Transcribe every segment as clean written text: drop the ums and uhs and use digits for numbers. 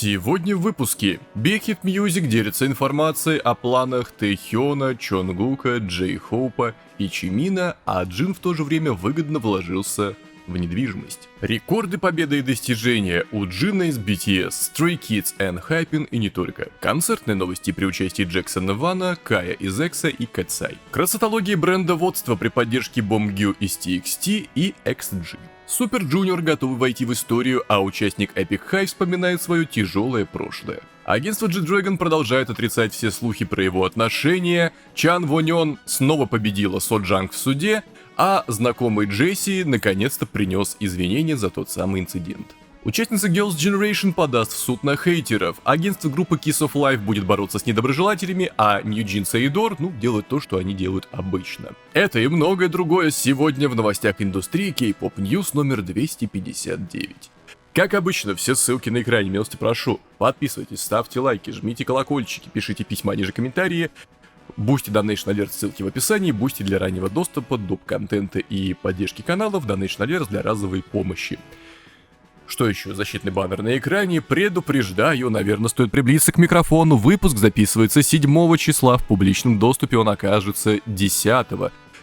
Сегодня в выпуске Big Hit Music делится информацией о планах Тэхёна, Чонгука, Джей Хоупа и Чимина, а Джин в то же время выгодно вложился в недвижимость. Рекорды, победы и достижения у Джина из BTS, Stray Kids, Hypin и не только. Концертные новости при участии Джексона Вана, Кая из EXO и Кэтсай. Красотология брендоводства при поддержке Бомгю из TXT и XG. Супер Джуниор готовы войти в историю, а участник Epic High вспоминает свое тяжелое прошлое. Агентство G-Dragon продолжает отрицать все слухи про его отношения, Чан Вонён снова победила Со Джанг в суде, а знакомый Джесси наконец-то принес извинения за тот самый инцидент. Участница Girls' Generation подаст в суд на хейтеров, агентство группы Kiss of Life будет бороться с недоброжелателями, а New Jeans и Eidor, делают то, что они делают обычно. Это и многое другое сегодня в новостях индустрии K-Pop News номер 259. Как обычно, все ссылки на экране, милости прошу. Подписывайтесь, ставьте лайки, жмите колокольчики, пишите письма, ниже комментарии. Boosty Donation Alert, ссылки в описании, Boosty для раннего доступа, доп. Контента и поддержки каналов, Donation Alert для разовой помощи. Что еще? Защитный баннер на экране. Предупреждаю, наверное, стоит приблизиться к микрофону. Выпуск записывается 7 числа, в публичном доступе он окажется 10.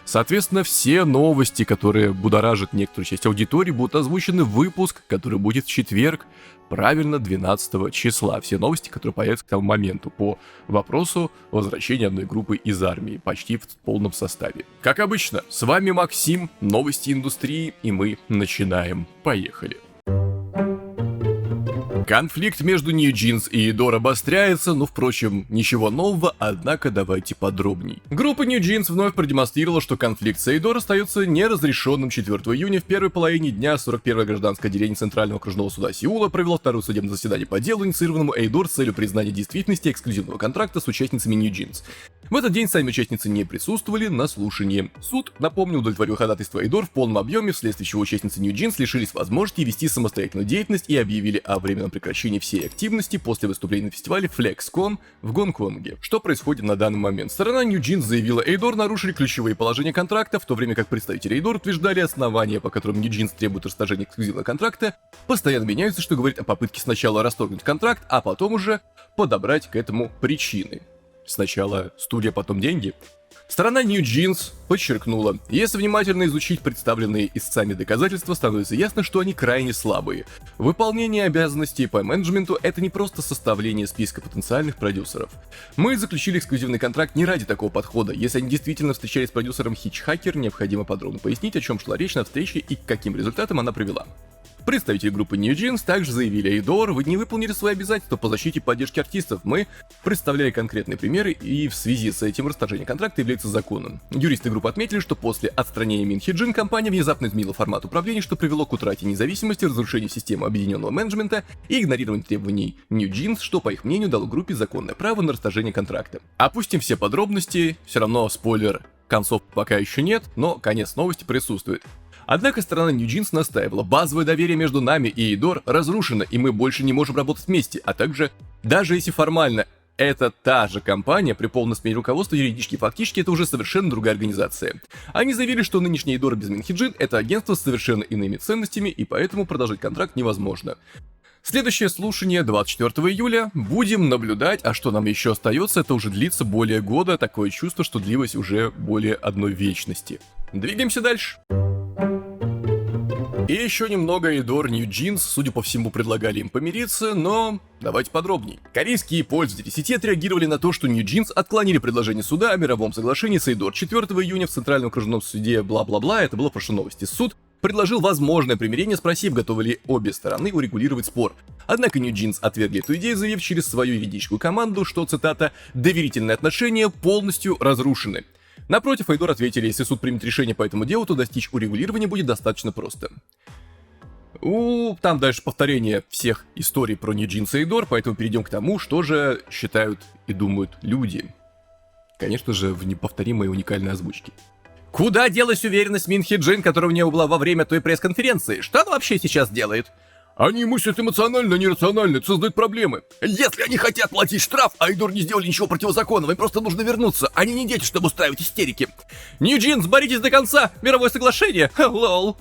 Соответственно, все новости, которые будоражат некоторую часть аудитории, будут озвучены в выпуск, который будет в четверг, правильно, 12 числа. Все новости, которые появятся к тому моменту по вопросу возвращения одной группы из армии, почти в полном составе. Как обычно, с вами Максим, новости индустрии, и мы начинаем. Поехали. Конфликт между New Jeans и Eidor обостряется, впрочем, ничего нового, однако давайте подробней. Группа New Jeans вновь продемонстрировала, что конфликт с Eidor остается неразрешенным. 4 июня в первой половине дня 41-е гражданское отделение Центрального окружного суда Сеула провело второе судебное заседание по делу, инициированному Eidor с целью признания действительности эксклюзивного контракта с участницами New Jeans. В этот день сами участницы не присутствовали на слушании. Суд, напомню, удовлетворил ходатайство Eidor в полном объеме, вследствие чего участницы New Jeans лишились возможности вести самостоятельную деятельность и объявили о временном прекращении всей активности после выступления на фестивале FlexCon в Гонконге. Что происходит на данный момент? Сторона New Jeans заявила, Eidor нарушили ключевые положения контракта, в то время как представители Eidor утверждали основания, по которым New Jeans требуют расторжения эксклюзивного контракта, постоянно меняются, что говорит о попытке сначала расторгнуть контракт, а потом уже подобрать к этому причины. Сначала студия, потом деньги. Сторона New Jeans подчеркнула, если внимательно изучить представленные истцами доказательства, становится ясно, что они крайне слабые. Выполнение обязанностей по менеджменту — это не просто составление списка потенциальных продюсеров. Мы заключили эксклюзивный контракт не ради такого подхода. Если они действительно встречались с продюсером Hitchhiker, необходимо подробно пояснить, о чем шла речь на встрече и к каким результатам она привела. Представители группы New Jeans также заявили, Eidor, вы не выполнили свои обязательства по защите и поддержке артистов. Мы представляли конкретные примеры, и в связи с этим расторжение контракта является законом. Юристы группы отметили, что после отстранения Мин Хи Джин компания внезапно изменила формат управления, что привело к утрате независимости, разрушению системы объединенного менеджмента и игнорированию требований New Jeans, что, по их мнению, дало группе законное право на расторжение контракта. Опустим все подробности, все равно спойлер, концов пока еще нет, но конец новости присутствует. Однако сторона New Jeans настаивала, базовое доверие между нами и Eidor разрушено, и мы больше не можем работать вместе, а также, даже если формально это та же компания, при полной смене руководства юридически и фактически это уже совершенно другая организация. Они заявили, что нынешний Eidor без Мин Хи Джин — это агентство с совершенно иными ценностями, и поэтому продолжить контракт невозможно. Следующее слушание 24 июля. Будем наблюдать, а что нам еще остается, это уже длится более года, такое чувство, что длилось уже более одной вечности. Двигаемся дальше. И еще немного Eidor New Jeans, судя по всему, предлагали им помириться, но давайте подробней. Корейские пользователи сети отреагировали на то, что New Jeans отклонили предложение суда о мировом соглашении с Eidor. 4 июня в Центральном окружном суде бла-бла-бла, это было в прошлой новости, суд предложил возможное примирение, спросив, готовы ли обе стороны урегулировать спор. Однако New Jeans отвергли эту идею, заявив через свою юридическую команду, что, цитата, «доверительные отношения полностью разрушены». Напротив, Eidor ответили, если суд примет решение по этому делу, то достичь урегулирования будет достаточно просто. Там дальше повторение всех историй про New Jeans и Eidor, поэтому перейдем к тому, что же считают и думают люди. Конечно же, в неповторимой и уникальной озвучке. Куда делась уверенность Мин Хи Джин, которая у нее была во время той пресс-конференции? Что она вообще сейчас делает? Они мыслят эмоционально, а не рационально, это создает проблемы. Если они хотят платить штраф, а Eidor не сделали ничего противозаконного, им просто нужно вернуться. Они не дети, чтобы устраивать истерики. New Jeans, боритесь до конца! Мировое соглашение! Лол!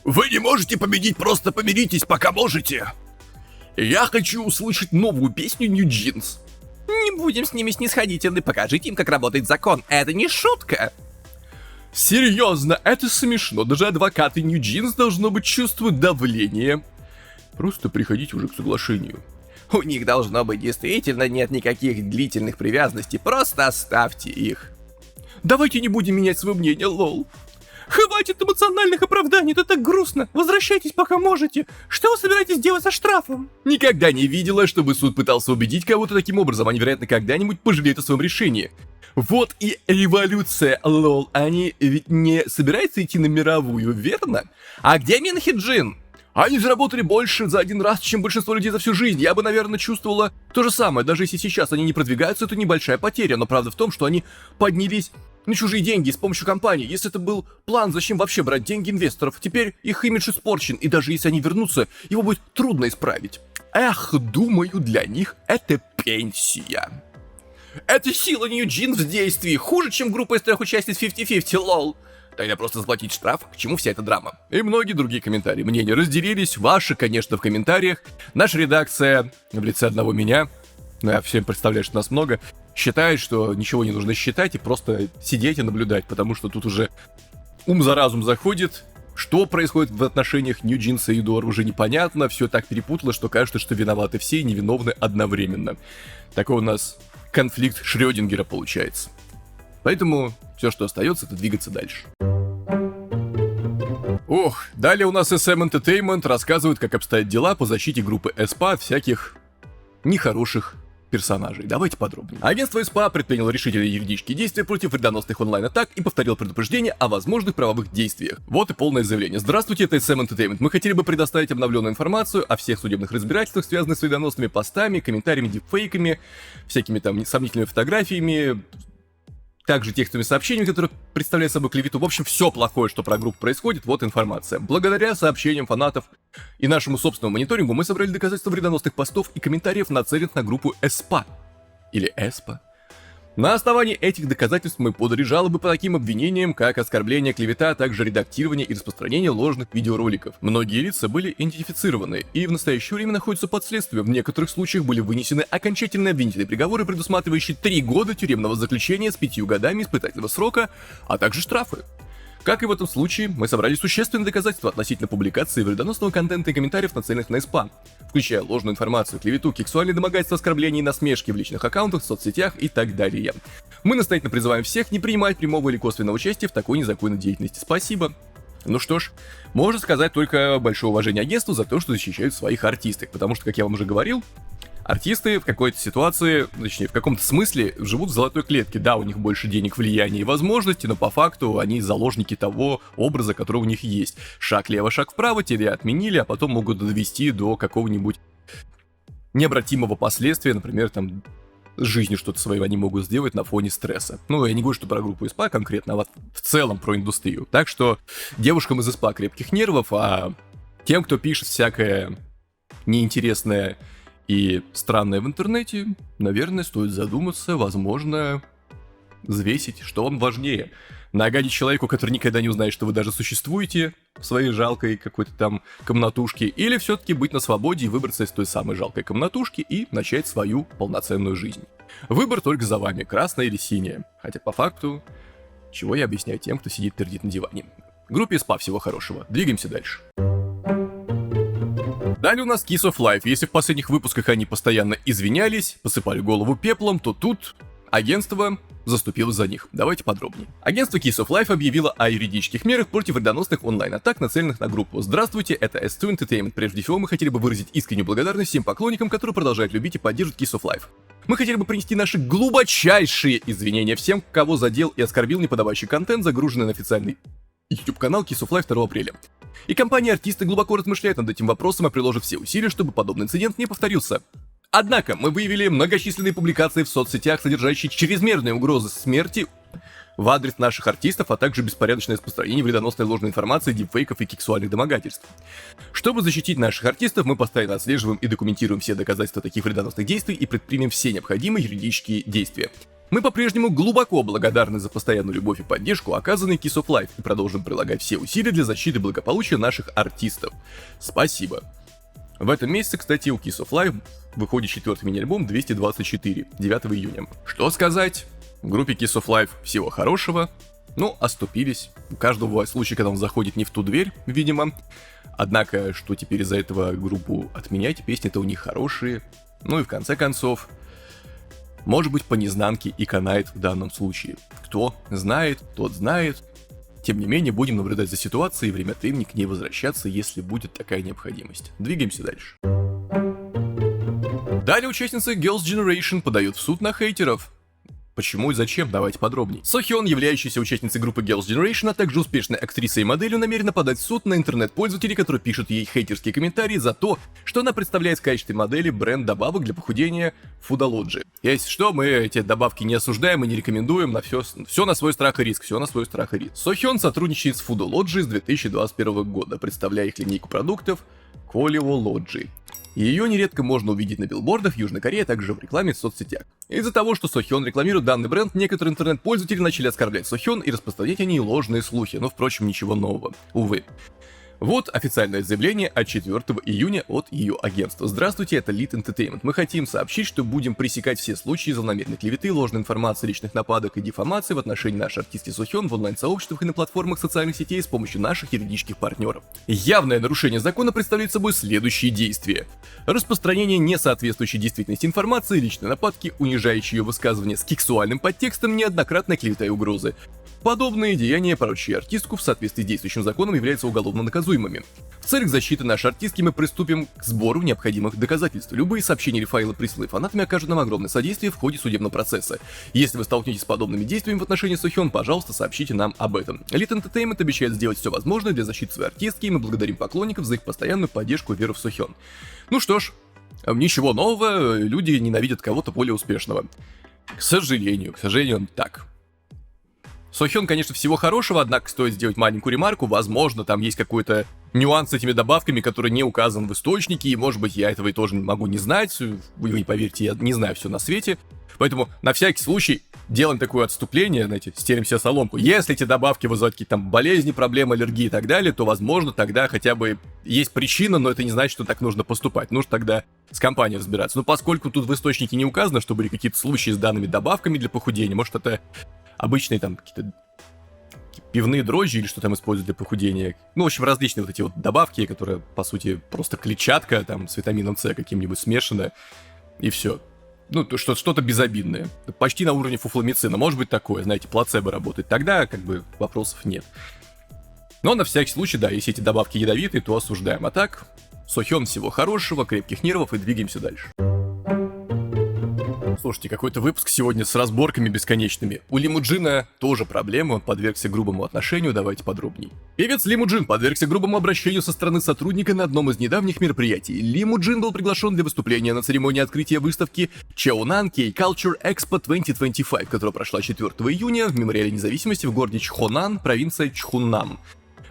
Вы не можете победить, просто помиритесь, пока можете! Я хочу услышать новую песню New Jeans. Не будем с ними снисходительны, покажите им, как работает закон. Это не шутка. Серьезно, это смешно. Даже адвокаты New Jeans должно быть чувствуют давление. Просто приходите уже к соглашению. У них должно быть действительно нет никаких длительных привязанностей, просто оставьте их. Давайте не будем менять свое мнение, лол. Хватит эмоциональных оправданий, это так грустно. Возвращайтесь, пока можете. Что вы собираетесь делать со штрафом? Никогда не видела, чтобы суд пытался убедить кого-то таким образом. Они, вероятно, когда-нибудь пожалеют о своем решении. Вот и революция, лол. Они ведь не собираются идти на мировую, верно? А где Мин Хи Джин? Они заработали больше за один раз, чем большинство людей за всю жизнь. Я бы, наверное, чувствовала то же самое. Даже если сейчас они не продвигаются, это небольшая потеря. Но правда в том, что они поднялись на чужие деньги с помощью компании. Если это был план, зачем вообще брать деньги инвесторов? Теперь их имидж испорчен, и даже если они вернутся, его будет трудно исправить. Эх, думаю, для них это пенсия. Это сила New Jeans в действии. Хуже, чем группа из 3 участниц 50-50, лол. Тогда просто заплатить штраф, к чему вся эта драма? И многие другие комментарии. Мнения разделились, ваши, конечно, в комментариях. Наша редакция в лице одного меня, я всем представляю, что нас много, считает, что ничего не нужно считать и просто сидеть и наблюдать, потому что тут уже ум за разум заходит. Что происходит в отношениях New Jeans и Идор, уже непонятно, все так перепутало, что кажется, что виноваты все и невиновны одновременно. Такой у нас конфликт Шрёдингера получается. Поэтому все, что остается, это двигаться дальше. Ох, далее у нас SM Entertainment рассказывает, как обстоят дела по защите группы SPA от всяких нехороших персонажей. Давайте подробнее. Агентство SPA предприняло решительные юридические действия против вредоносных онлайн-атак и повторило предупреждение о возможных правовых действиях. Вот и полное заявление. Здравствуйте, это SM Entertainment. Мы хотели бы предоставить обновленную информацию о всех судебных разбирательствах, связанных с вредоносными постами, комментариями, дипфейками, всякими там сомнительными фотографиями, также текстовыми сообщениями, которые представляют собой клевету. В общем, все плохое, что про группу происходит, вот информация. Благодаря сообщениям фанатов и нашему собственному мониторингу мы собрали доказательства вредоносных постов и комментариев, нацеленных на группу SPA. Или ESPA. На основании этих доказательств мы подали жалобы по таким обвинениям, как оскорбление, клевета, а также редактирование и распространение ложных видеороликов. Многие лица были идентифицированы и в настоящее время находятся под следствием. В некоторых случаях были вынесены окончательные обвинительные приговоры, предусматривающие 3 года тюремного заключения с 5 годами испытательного срока, а также штрафы. Как и в этом случае, мы собрали существенные доказательства относительно публикации вредоносного контента и комментариев, нацеленных на СПА, включая ложную информацию, клевету, сексуальные домогательства, оскорбления и насмешки в личных аккаунтах, в соцсетях и так далее. Мы настоятельно призываем всех не принимать прямого или косвенного участия в такой незаконной деятельности. Спасибо. Ну что ж, можно сказать только большое уважение агентству за то, что защищают своих артисток, потому что, как я вам уже говорил, артисты в какой-то ситуации, точнее, в каком-то смысле живут в золотой клетке. Да, у них больше денег, влияния и возможностей, но по факту они заложники того образа, который у них есть. Шаг лево, шаг вправо, тебя отменили, а потом могут довести до какого-нибудь необратимого последствия, например, там, с жизнью что-то свое они могут сделать на фоне стресса. Ну, я не говорю, что про группу СПА конкретно, а вот в целом про индустрию. Так что девушкам из СПА крепких нервов, а тем, кто пишет всякое неинтересное и странное в интернете, наверное, стоит задуматься, возможно, взвесить, что вам важнее. Нагадить человеку, который никогда не узнает, что вы даже существуете в своей жалкой какой-то там комнатушке, или все-таки быть на свободе и выбраться из той самой жалкой комнатушки и начать свою полноценную жизнь. Выбор только за вами, красное или синее. Хотя по факту, чего я объясняю тем, кто сидит пердит на диване. Группе СПА всего хорошего. Двигаемся дальше. Далее у нас Kiss of Life. Если в последних выпусках они постоянно извинялись, посыпали голову пеплом, то тут агентство заступилось за них. Давайте подробнее. Агентство Kiss of Life объявило о юридических мерах против вредоносных онлайн-атак, нацеленных на группу. Здравствуйте, это S2 Entertainment. Прежде всего, мы хотели бы выразить искреннюю благодарность всем поклонникам, которые продолжают любить и поддерживать Kiss of Life. Мы хотели бы принести наши глубочайшие извинения всем, кого задел и оскорбил неподобающий контент, загруженный на официальный YouTube-канал Kiss of Life 2 апреля. И компания-артисты глубоко размышляет над этим вопросом и приложит все усилия, чтобы подобный инцидент не повторился. Однако, мы выявили многочисленные публикации в соцсетях, содержащие чрезмерные угрозы смерти в адрес наших артистов, а также беспорядочное распространение вредоносной ложной информации, дипфейков и сексуальных домогательств. Чтобы защитить наших артистов, мы постоянно отслеживаем и документируем все доказательства таких вредоносных действий и предпримем все необходимые юридические действия. Мы по-прежнему глубоко благодарны за постоянную любовь и поддержку, оказанной Kiss of Life, и продолжим прилагать все усилия для защиты благополучия наших артистов. Спасибо. В этом месяце, кстати, у Kiss of Life выходит 4-й мини-альбом 224, 9 июня. Что сказать? В группе Kiss of Life всего хорошего. Ну, оступились. У каждого бывает случай, когда он заходит не в ту дверь, видимо. Однако, что теперь из-за этого группу отменять? Песни-то у них хорошие. Ну и в конце концов, может быть, по незнанке и канает в данном случае. Кто знает, тот знает. Тем не менее, будем наблюдать за ситуацией и время от времени к ней возвращаться, если будет такая необходимость. Двигаемся дальше. Далее участница Girls' Generation подает в суд на хейтеров. Почему и зачем? Давайте подробнее. Сохён, являющаяся участницей группы Girls' Generation, а также успешной актрисой и моделью, намерена подать в суд на интернет-пользователей, которые пишут ей хейтерские комментарии за то, что она представляет в качестве модели бренд добавок для похудения Foodology. Если что, мы эти добавки не осуждаем и не рекомендуем, на все на свой страх и риск, все на свой страх и риск. Сохён сотрудничает с Foodology с 2021 года, представляя их линейку продуктов Qualiology. Ее нередко можно увидеть на билбордах в Южной Корее, а также в рекламе в соцсетях. Из-за того, что Сохён рекламирует данный бренд, некоторые интернет-пользователи начали оскорблять Сохён и распространять о ней ложные слухи, но, впрочем, ничего нового, увы. Вот официальное заявление от 4 июня от ее агентства. Здравствуйте, это Lead Entertainment. Мы хотим сообщить, что будем пресекать все случаи злонамеренной клеветы, ложной информации, личных нападок и дефамации в отношении нашей артистки Сохён в онлайн-сообществах и на платформах социальных сетей с помощью наших юридических партнеров. Явное нарушение закона представляет собой следующие действия. Распространение несоответствующей действительности информации, личные нападки, унижающие ее высказывания с сексуальным подтекстом, неоднократная клевета и угрозы. Подобные деяния, порочащие артистку в соответствии с действующим законом, являются уголовно наказуемыми. В целях защиты нашей артистки мы приступим к сбору необходимых доказательств. Любые сообщения или файлы, присланные фанатами, окажут нам огромное содействие в ходе судебного процесса. Если вы столкнетесь с подобными действиями в отношении Сохён, пожалуйста, сообщите нам об этом. Lead Entertainment обещает сделать все возможное для защиты своей артистки, и мы благодарим поклонников за их постоянную поддержку и веру в Сохён. Ну что ж, ничего нового, люди ненавидят кого-то более успешного. К сожалению, так. Сохён, конечно, всего хорошего, однако стоит сделать маленькую ремарку, возможно, там есть какой-то нюанс с этими добавками, который не указан в источнике, и, может быть, я этого и тоже могу не знать, вы не поверьте, я не знаю все на свете, поэтому на всякий случай делаем такое отступление, знаете, стелим себе соломку. Если эти добавки вызывают какие-то там болезни, проблемы, аллергии и так далее, то, возможно, тогда хотя бы есть причина, но это не значит, что так нужно поступать, нужно тогда с компанией разбираться. Но поскольку тут в источнике не указано, что были какие-то случаи с данными добавками для похудения, может, это обычные там какие-то пивные дрожжи или что там используют для похудения. Ну, в общем, различные вот эти вот добавки, которые, по сути, просто клетчатка там с витамином С каким-нибудь смешанная, и все. Ну, что-то безобидное. Почти на уровне фуфломицина. Может быть такое, знаете, плацебо работает. Тогда, как бы, вопросов нет. Но на всякий случай, да, если эти добавки ядовитые, то осуждаем. А так, Сохён, всего хорошего, крепких нервов и двигаемся дальше. Слушайте, какой-то выпуск сегодня с разборками бесконечными. У Лимуджина тоже проблемы, он подвергся грубому отношению, давайте подробней. Певец Лимуджин подвергся грубому обращению со стороны сотрудника на одном из недавних мероприятий. Лимуджин был приглашен для выступления на церемонии открытия выставки Cheonan K-Culture Expo 2025, которая прошла 4 июня в Мемориале независимости в городе Чхонан, провинция Чхуннам.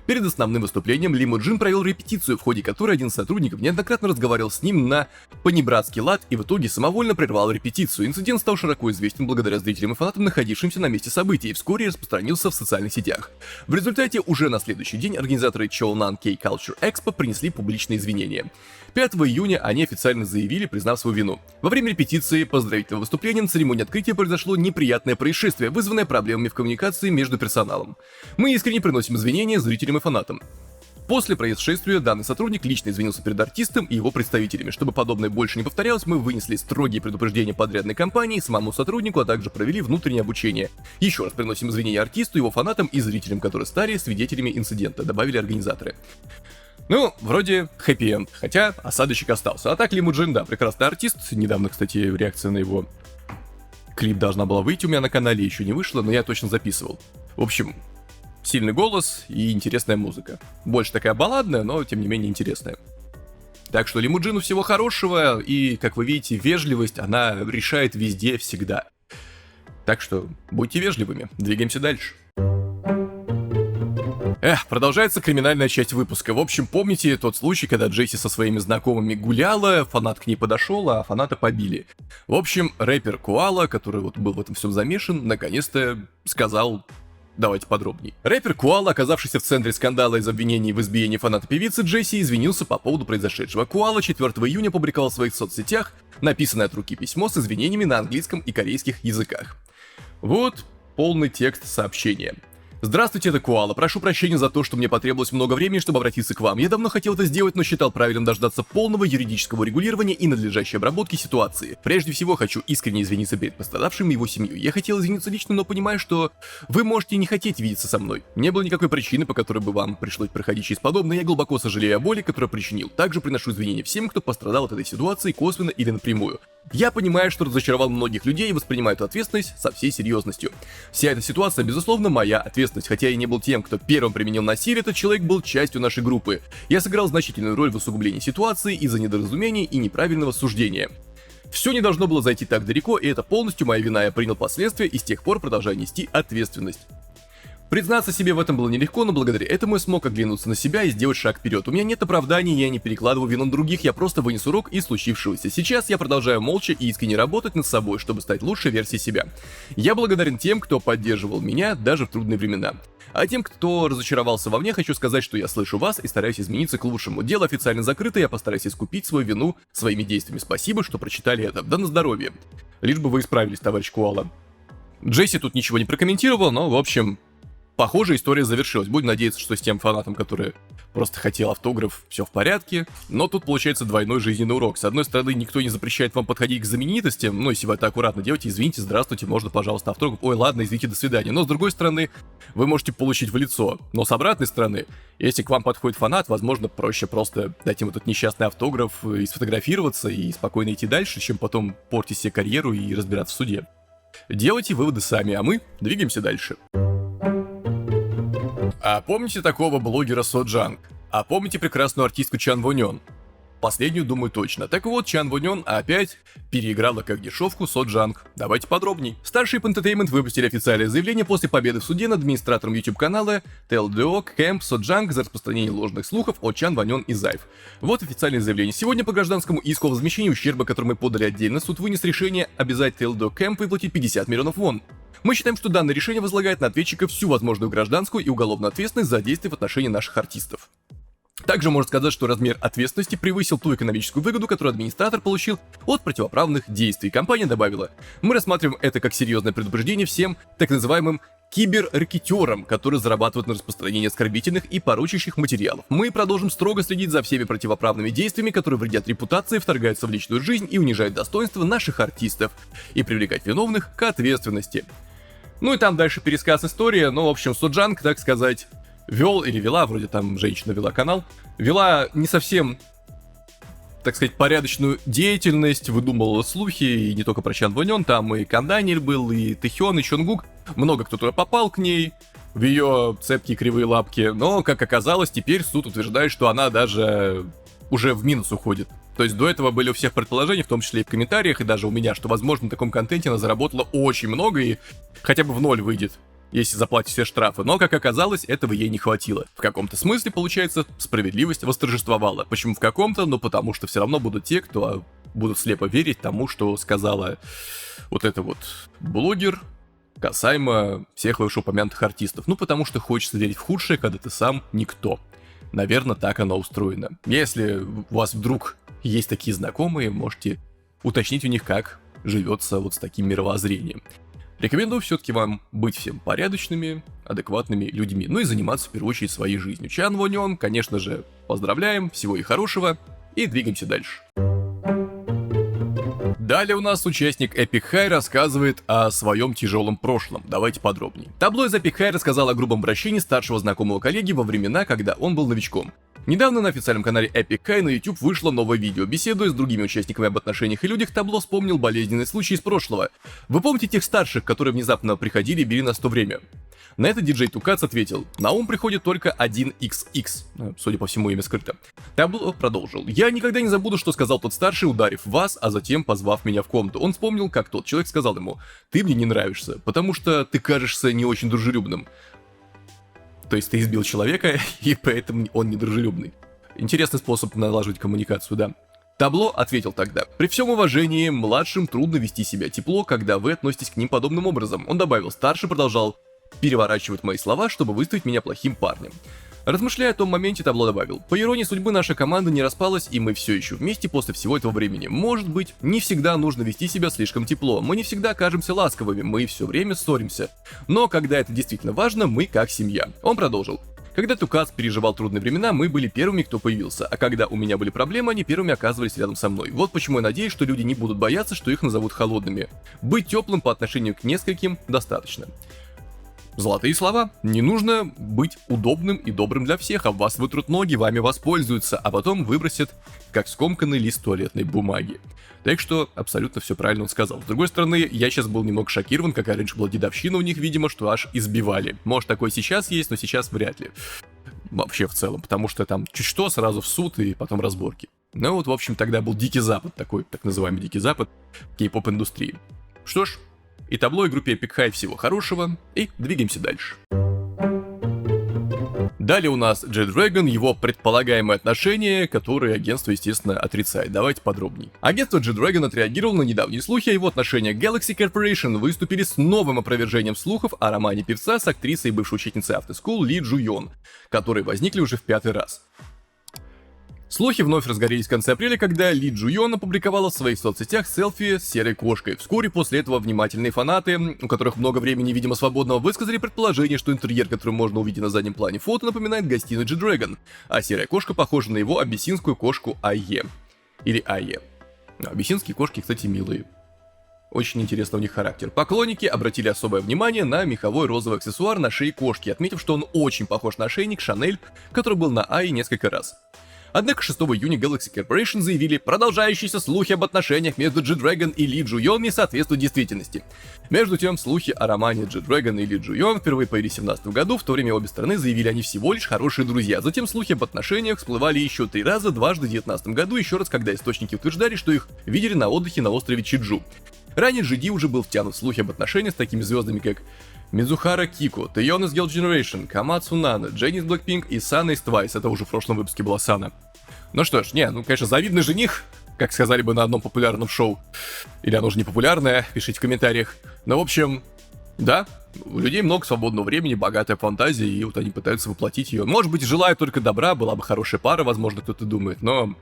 Перед основным выступлением Лимуджин провел репетицию, в ходе которой один из сотрудников неоднократно разговаривал с ним на понебратский лад и в итоге самовольно прервал репетицию. Инцидент стал широко известен благодаря зрителям и фанатам, находившимся на месте событий, и вскоре распространился в социальных сетях. В результате уже на следующий день организаторы Cheonan K-Culture Expo принесли публичные извинения. 5 июня они официально заявили, признав свою вину. Во время репетиции поздравительного выступления на церемонии открытия произошло неприятное происшествие, вызванное проблемами в коммуникации между персоналом. Мы искренне приносим извинения зрителям и фанатам. После происшествия данный сотрудник лично извинился перед артистом и его представителями. Чтобы подобное больше не повторялось, мы вынесли строгие предупреждения подрядной компании, самому сотруднику, а также провели внутреннее обучение. Еще раз приносим извинения артисту, его фанатам и зрителям, которые стали свидетелями инцидента, добавили организаторы. Ну, вроде хэппи-энд, хотя осадочек остался. А так Лимуджин, да, прекрасный артист. Недавно, кстати, реакция на его клип должна была выйти у меня на канале, еще не вышла, но я точно записывал. В общем, сильный голос и интересная музыка. Больше такая балладная, но тем не менее интересная. Так что Лимуджину всего хорошего, и, как вы видите, вежливость, она решает везде, всегда. Так что будьте вежливыми, двигаемся дальше. Продолжается криминальная часть выпуска. В общем, помните тот случай, когда Джесси со своими знакомыми гуляла, фанат к ней подошел, а фаната побили. В общем, рэпер Коала, который вот был в этом всем замешан, наконец-то сказал Давайте подробнее. Рэпер Куала, оказавшийся в центре скандала из обвинений в избиении фаната певицы Джесси, извинился по поводу произошедшего. Куала 4 июня опубликовал в своих соцсетях написанное от руки письмо с извинениями на английском и корейских языках. Вот полный текст сообщения. Здравствуйте, это Куала. Прошу прощения за то, что мне потребовалось много времени, чтобы обратиться к вам. Я давно хотел это сделать, но считал правильным дождаться полного юридического регулирования и надлежащей обработки ситуации. Прежде всего, хочу искренне извиниться перед пострадавшим и его семьей. Я хотел извиниться лично, но понимаю, что вы можете не хотеть видеться со мной. Не было никакой причины, по которой бы вам пришлось проходить через подобное. Я глубоко сожалею о боли, которую причинил. Также приношу извинения всем, кто пострадал от этой ситуации косвенно или напрямую. Я понимаю, что разочаровал многих людей и воспринимаю эту ответственность со всей серьезностью. Вся эта ситуация, безусловно, моя ответственность. Хотя я не был тем, кто первым применил насилие, этот человек был частью нашей группы. Я сыграл значительную роль в усугублении ситуации из-за недоразумений и неправильного суждения. Все не должно было зайти так далеко, и это полностью моя вина. Я принял последствия и с тех пор продолжаю нести ответственность. Признаться себе в этом было нелегко, но благодаря этому я смог оглянуться на себя и сделать шаг вперед. У меня нет оправданий, я не перекладываю вину на других, я просто вынес урок из случившегося. Сейчас я продолжаю молча и искренне работать над собой, чтобы стать лучшей версией себя. Я благодарен тем, кто поддерживал меня даже в трудные времена. А тем, кто разочаровался во мне, хочу сказать, что я слышу вас и стараюсь измениться к лучшему. Дело официально закрыто, я постараюсь искупить свою вину своими действиями. Спасибо, что прочитали это. Да на здоровье. Лишь бы вы исправились, товарищ Куала. Джесси тут ничего не прокомментировал, но, в общем... Похоже, история завершилась. Будем надеяться, что с тем фанатом, который просто хотел автограф, все в порядке. Но тут получается двойной жизненный урок. С одной стороны, никто не запрещает вам подходить к знаменитостям. Ну, если вы это аккуратно делаете, извините, здравствуйте, можно, пожалуйста, автограф. Ой, ладно, извините, до свидания. Но с другой стороны, вы можете получить в лицо. Но с обратной стороны, если к вам подходит фанат, возможно, проще просто дать ему этот несчастный автограф и сфотографироваться, и спокойно идти дальше, чем потом портить себе карьеру и разбираться в суде. Делайте выводы сами, а мы двигаемся дальше. А помните такого блогера Соджанг? А помните прекрасную артистку Чан Вонён? Последнюю, думаю, точно. Так вот, Чан Вонён опять переиграла как дешевку Соджанг. Давайте подробней. Starship Entertainment выпустили официальное заявление после победы в суде над администратором YouTube-канала TLDO Camp Соджанг за распространение ложных слухов о Чан Вонён и Зайв. Вот официальное заявление. Сегодня по гражданскому иску о возмещении ущерба, который мы подали отдельно, суд вынес решение обязать TLDO Camp выплатить 50 миллионов вон. Мы считаем, что данное решение возлагает на ответчиков всю возможную гражданскую и уголовную ответственность за действия в отношении наших артистов. Также можно сказать, что размер ответственности превысил ту экономическую выгоду, которую администратор получил от противоправных действий. Компания добавила: мы рассматриваем это как серьезное предупреждение всем так называемым киберрэкетёрам, которые зарабатывают на распространении оскорбительных и порочащих материалов. Мы продолжим строго следить за всеми противоправными действиями, которые вредят репутации, вторгаются в личную жизнь и унижают достоинство наших артистов, и привлекать виновных к ответственности. Ну и там дальше пересказ истории, но в общем Соджанг, так сказать, вел или вела, вроде там женщина вела канал, вела не совсем, так сказать, порядочную деятельность, выдумывала слухи, и не только про Чан Вонён, там и Канданиль был, и Тэхён, и Чонгук, много кто туда попал к ней, в ее цепкие кривые лапки, но, как оказалось, теперь суд утверждает, что она даже уже в минус уходит. То есть до этого были у всех предположения, в том числе и в комментариях, и даже у меня, что, возможно, на таком контенте она заработала очень много и хотя бы в ноль выйдет, если заплатить все штрафы. Но, как оказалось, этого ей не хватило. В каком-то смысле, получается, справедливость восторжествовала. Почему в каком-то? Ну, потому что все равно будут те, кто будут слепо верить тому, что сказала вот эта вот блогер касаемо всех вышеупомянутых артистов. Ну, потому что хочется верить в худшее, когда ты сам никто. Наверное, так оно устроено. Если у вас вдруг есть такие знакомые, можете уточнить у них, как живется вот с таким мировоззрением. Рекомендую все-таки вам быть всем порядочными, адекватными людьми, ну и заниматься в первую очередь своей жизнью. Чан Вонён, конечно же, поздравляем, всего и хорошего, и двигаемся дальше. Далее у нас участник Epic High рассказывает о своем тяжелом прошлом. Давайте подробнее. Таблоид Epic High рассказал о грубом обращении старшего знакомого коллеги во времена, когда он был новичком. Недавно на официальном канале Epic High на YouTube вышло новое видео. Беседуя с другими участниками об отношениях и людях, Табло вспомнил болезненный случай из прошлого. Вы помните тех старших, которые внезапно приходили и били нас в то время? На это диджей Тукац ответил: на ум приходит только 1XX. Судя по всему, имя скрыто. Табло продолжил: я никогда не забуду, что сказал тот старший, ударив вас, а затем позвав меня в комнату. Он вспомнил, как тот человек сказал ему: ты мне не нравишься, потому что ты кажешься не очень дружелюбным. То есть ты избил человека, и поэтому он недружелюбный. Интересный способ налаживать коммуникацию, да. Табло ответил тогда: при всем уважении, младшим трудно вести себя тепло, когда вы относитесь к ним подобным образом. Он добавил: старший продолжал: переворачивают мои слова, чтобы выставить меня плохим парнем. Размышляя о том моменте, табло добавил: по иронии судьбы, наша команда не распалась, и мы все еще вместе после всего этого времени. Может быть, не всегда нужно вести себя слишком тепло, мы не всегда кажемся ласковыми, мы все время ссоримся. Но когда это действительно важно, мы как семья. Он продолжил: когда Тукац переживал трудные времена, мы были первыми, кто появился, а когда у меня были проблемы, они первыми оказывались рядом со мной. Вот почему я надеюсь, что люди не будут бояться, что их назовут холодными. Быть теплым по отношению к нескольким достаточно. Золотые слова. Не нужно быть удобным и добрым для всех, а в вас вытрут ноги, вами воспользуются, а потом выбросят, как скомканный лист туалетной бумаги. Так что абсолютно все правильно он сказал. С другой стороны, я сейчас был немного шокирован, какая раньше была дедовщина у них, видимо, что аж избивали. Может, такое сейчас есть, но сейчас вряд ли. Вообще в целом, потому что там чуть что, сразу в суд и потом разборки. Ну вот, в общем, тогда был Дикий Запад, такой так называемый Дикий Запад кей-поп индустрии. Что ж, и табло, и группе Epic High всего хорошего, и двигаемся дальше. Далее у нас G-Dragon, его предполагаемые отношения, которые агентство, естественно, отрицает. Давайте подробней. Агентство G-Dragon отреагировало на недавние слухи о его отношениях. Galaxy Corporation выступили с новым опровержением слухов о романе певца с актрисой и бывшей ученицей автоскул Ли Джуйон, которые возникли уже в 5-й раз. Слухи вновь разгорелись в конце апреля, когда Ли Джуйон опубликовала в своих соцсетях селфи с серой кошкой. Вскоре после этого внимательные фанаты, у которых много времени, видимо, свободного, высказали предположение, что интерьер, который можно увидеть на заднем плане фото, напоминает гостиную G-Dragon, а серая кошка похожа на его абиссинскую кошку Айе. Или Айе. Абиссинские кошки, кстати, милые. Очень интересно у них характер. Поклонники обратили особое внимание на меховой розовый аксессуар на шее кошки, отметив, что он очень похож на ошейник Шанель, который был на Айе несколько раз. Однако 6 июня Galaxy Corporation заявили, продолжающиеся слухи об отношениях между G-Dragon и Ли Джуйон не соответствуют действительности. Между тем, слухи о романе G-Dragon и Ли Джуйон впервые появились в 2017 году, в то время обе стороны заявили, они всего лишь хорошие друзья. Затем слухи об отношениях всплывали еще 3 раза, дважды в 2019 году, еще раз, когда источники утверждали, что их видели на отдыхе на острове Чиджу. Ранее GD уже был втянут в слухи об отношениях с такими звездами, как Мизухара Кико, Тэйон из Girl Generation, Камацу Нана, Дженни из Blackpink и Сана из Twice. Это уже в прошлом выпуске была Сана. Ну что ж, конечно, завидный жених, как сказали бы на одном популярном шоу. Или оно же не популярное, пишите в комментариях. Но, в общем, да, у людей много свободного времени, богатая фантазия, и вот они пытаются воплотить ее. Может быть, желая только добра, была бы хорошая пара, возможно, кто-то думает, но...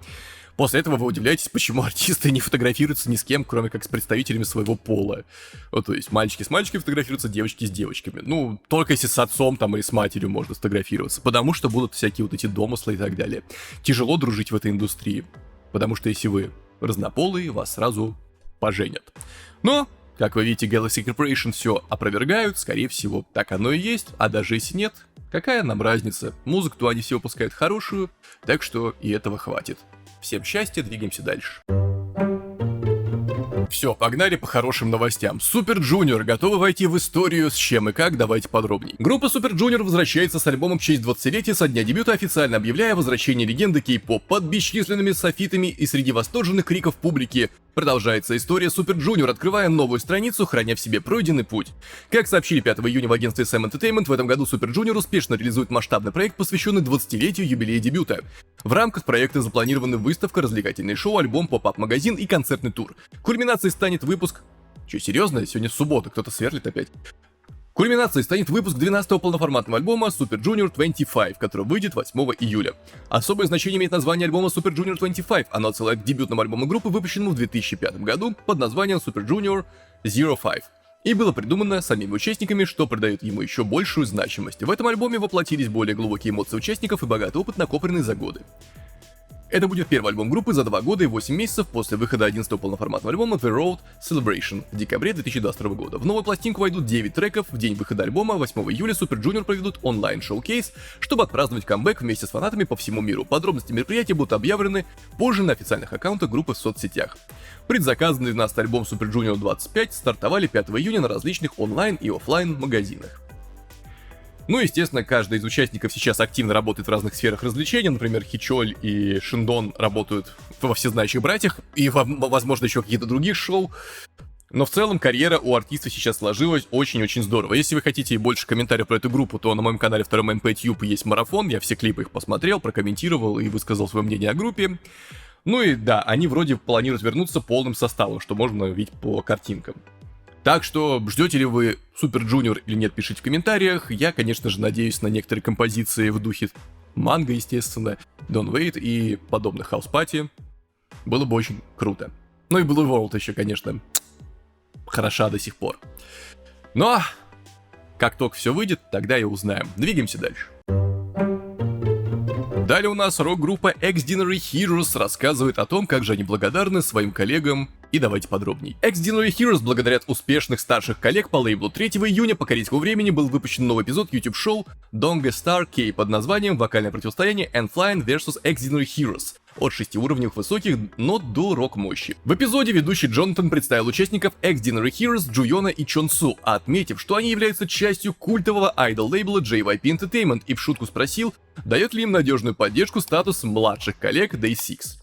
После этого вы удивляетесь, почему артисты не фотографируются ни с кем, кроме как с представителями своего пола. Вот, то есть мальчики с мальчиками фотографируются, девочки с девочками. Ну, только если с отцом там или с матерью можно сфотографироваться, потому что будут всякие вот эти домыслы и так далее. Тяжело дружить в этой индустрии, потому что если вы разнополые, вас сразу поженят. Но, как вы видите, Galaxy Corporation все опровергают, скорее всего, так оно и есть, а даже если нет, какая нам разница? Музыку-то они все выпускают хорошую, так что и этого хватит. Всем счастья, двигаемся дальше. Все, погнали по хорошим новостям. Super Junior готовы войти в историю, с чем и как, давайте подробней. Группа Super Junior возвращается с альбомом в честь 20-летия со дня дебюта, официально объявляя возвращение легенды кей-поп под бесчисленными софитами и среди восторженных криков публики. Продолжается история Super Junior, открывая новую страницу, храня в себе пройденный путь. Как сообщили 5 июня в агентстве SM Entertainment, в этом году Super Junior успешно реализует масштабный проект, посвященный 20-летию юбилея дебюта. В рамках проекта запланированы выставка, развлекательное шоу, альбом, поп-ап-магазин и концертный тур. Кульминацией станет выпуск... Че, серьезно? Сегодня суббота, кто-то сверлит опять. Кульминацией станет выпуск 12-го полноформатного альбома Super Junior 25, который выйдет 8 июля. Особое значение имеет название альбома Super Junior 25, оно отсылает к дебютному альбому группы, выпущенному в 2005 году под названием Super Junior 05. И было придумано самими участниками, что придает ему еще большую значимость. В этом альбоме воплотились более глубокие эмоции участников и богатый опыт, накопленный за годы. Это будет первый альбом группы за 2 года и 8 месяцев после выхода 11-го полноформатного альбома The Road Celebration в декабре 2022 года. В новую пластинку войдут 9 треков. В день выхода альбома 8 июля Super Junior проведут онлайн-шоу-кейс, чтобы отпраздновать камбэк вместе с фанатами по всему миру. Подробности мероприятия будут объявлены позже на официальных аккаунтах группы в соцсетях. Предзаказы на 12-й альбом Super Junior 25 стартовали 5 июня на различных онлайн и офлайн магазинах. Ну, естественно, каждый из участников сейчас активно работает в разных сферах развлечений. Например, Хичоль и Шиндон работают во «Всезнающих братьях» и, возможно, еще какие-то другие шоу. Но в целом карьера у артиста сейчас сложилась очень-очень здорово. Если вы хотите больше комментариев про эту группу, то на моем канале 2 MPTube есть марафон. Я все клипы их посмотрел, прокомментировал и высказал свое мнение о группе. Ну и да, они вроде планируют вернуться полным составом, что можно увидеть по картинкам. Так что, ждете ли вы Супер Джуниор или нет, пишите в комментариях. Я, конечно же, надеюсь на некоторые композиции в духе манго, естественно, Don't Wait и подобных House Party. Было бы очень круто. Ну и Blue World еще, конечно, хороша до сих пор. Но, как только все выйдет, тогда и узнаем. Двигаемся дальше. Далее у нас рок-группа Extraordinary Heroes рассказывает о том, как же они благодарны своим коллегам. И давайте подробней. Extraordinary Heroes благодаря успешных старших коллег по лейблу 3 июня по корейскому времени был выпущен новый эпизод YouTube-шоу Donga Star K под названием «Вокальное противостояние N-Flying vs Extraordinary Heroes». От 6-уровневых высоких нот до рок-мощи. В эпизоде ведущий Джонатан представил участников Extraordinary Heroes Джуйона и Чонсу, отметив, что они являются частью культового айдол-лейбла JYP Entertainment, и в шутку спросил, дает ли им надежную поддержку статус младших коллег Day6.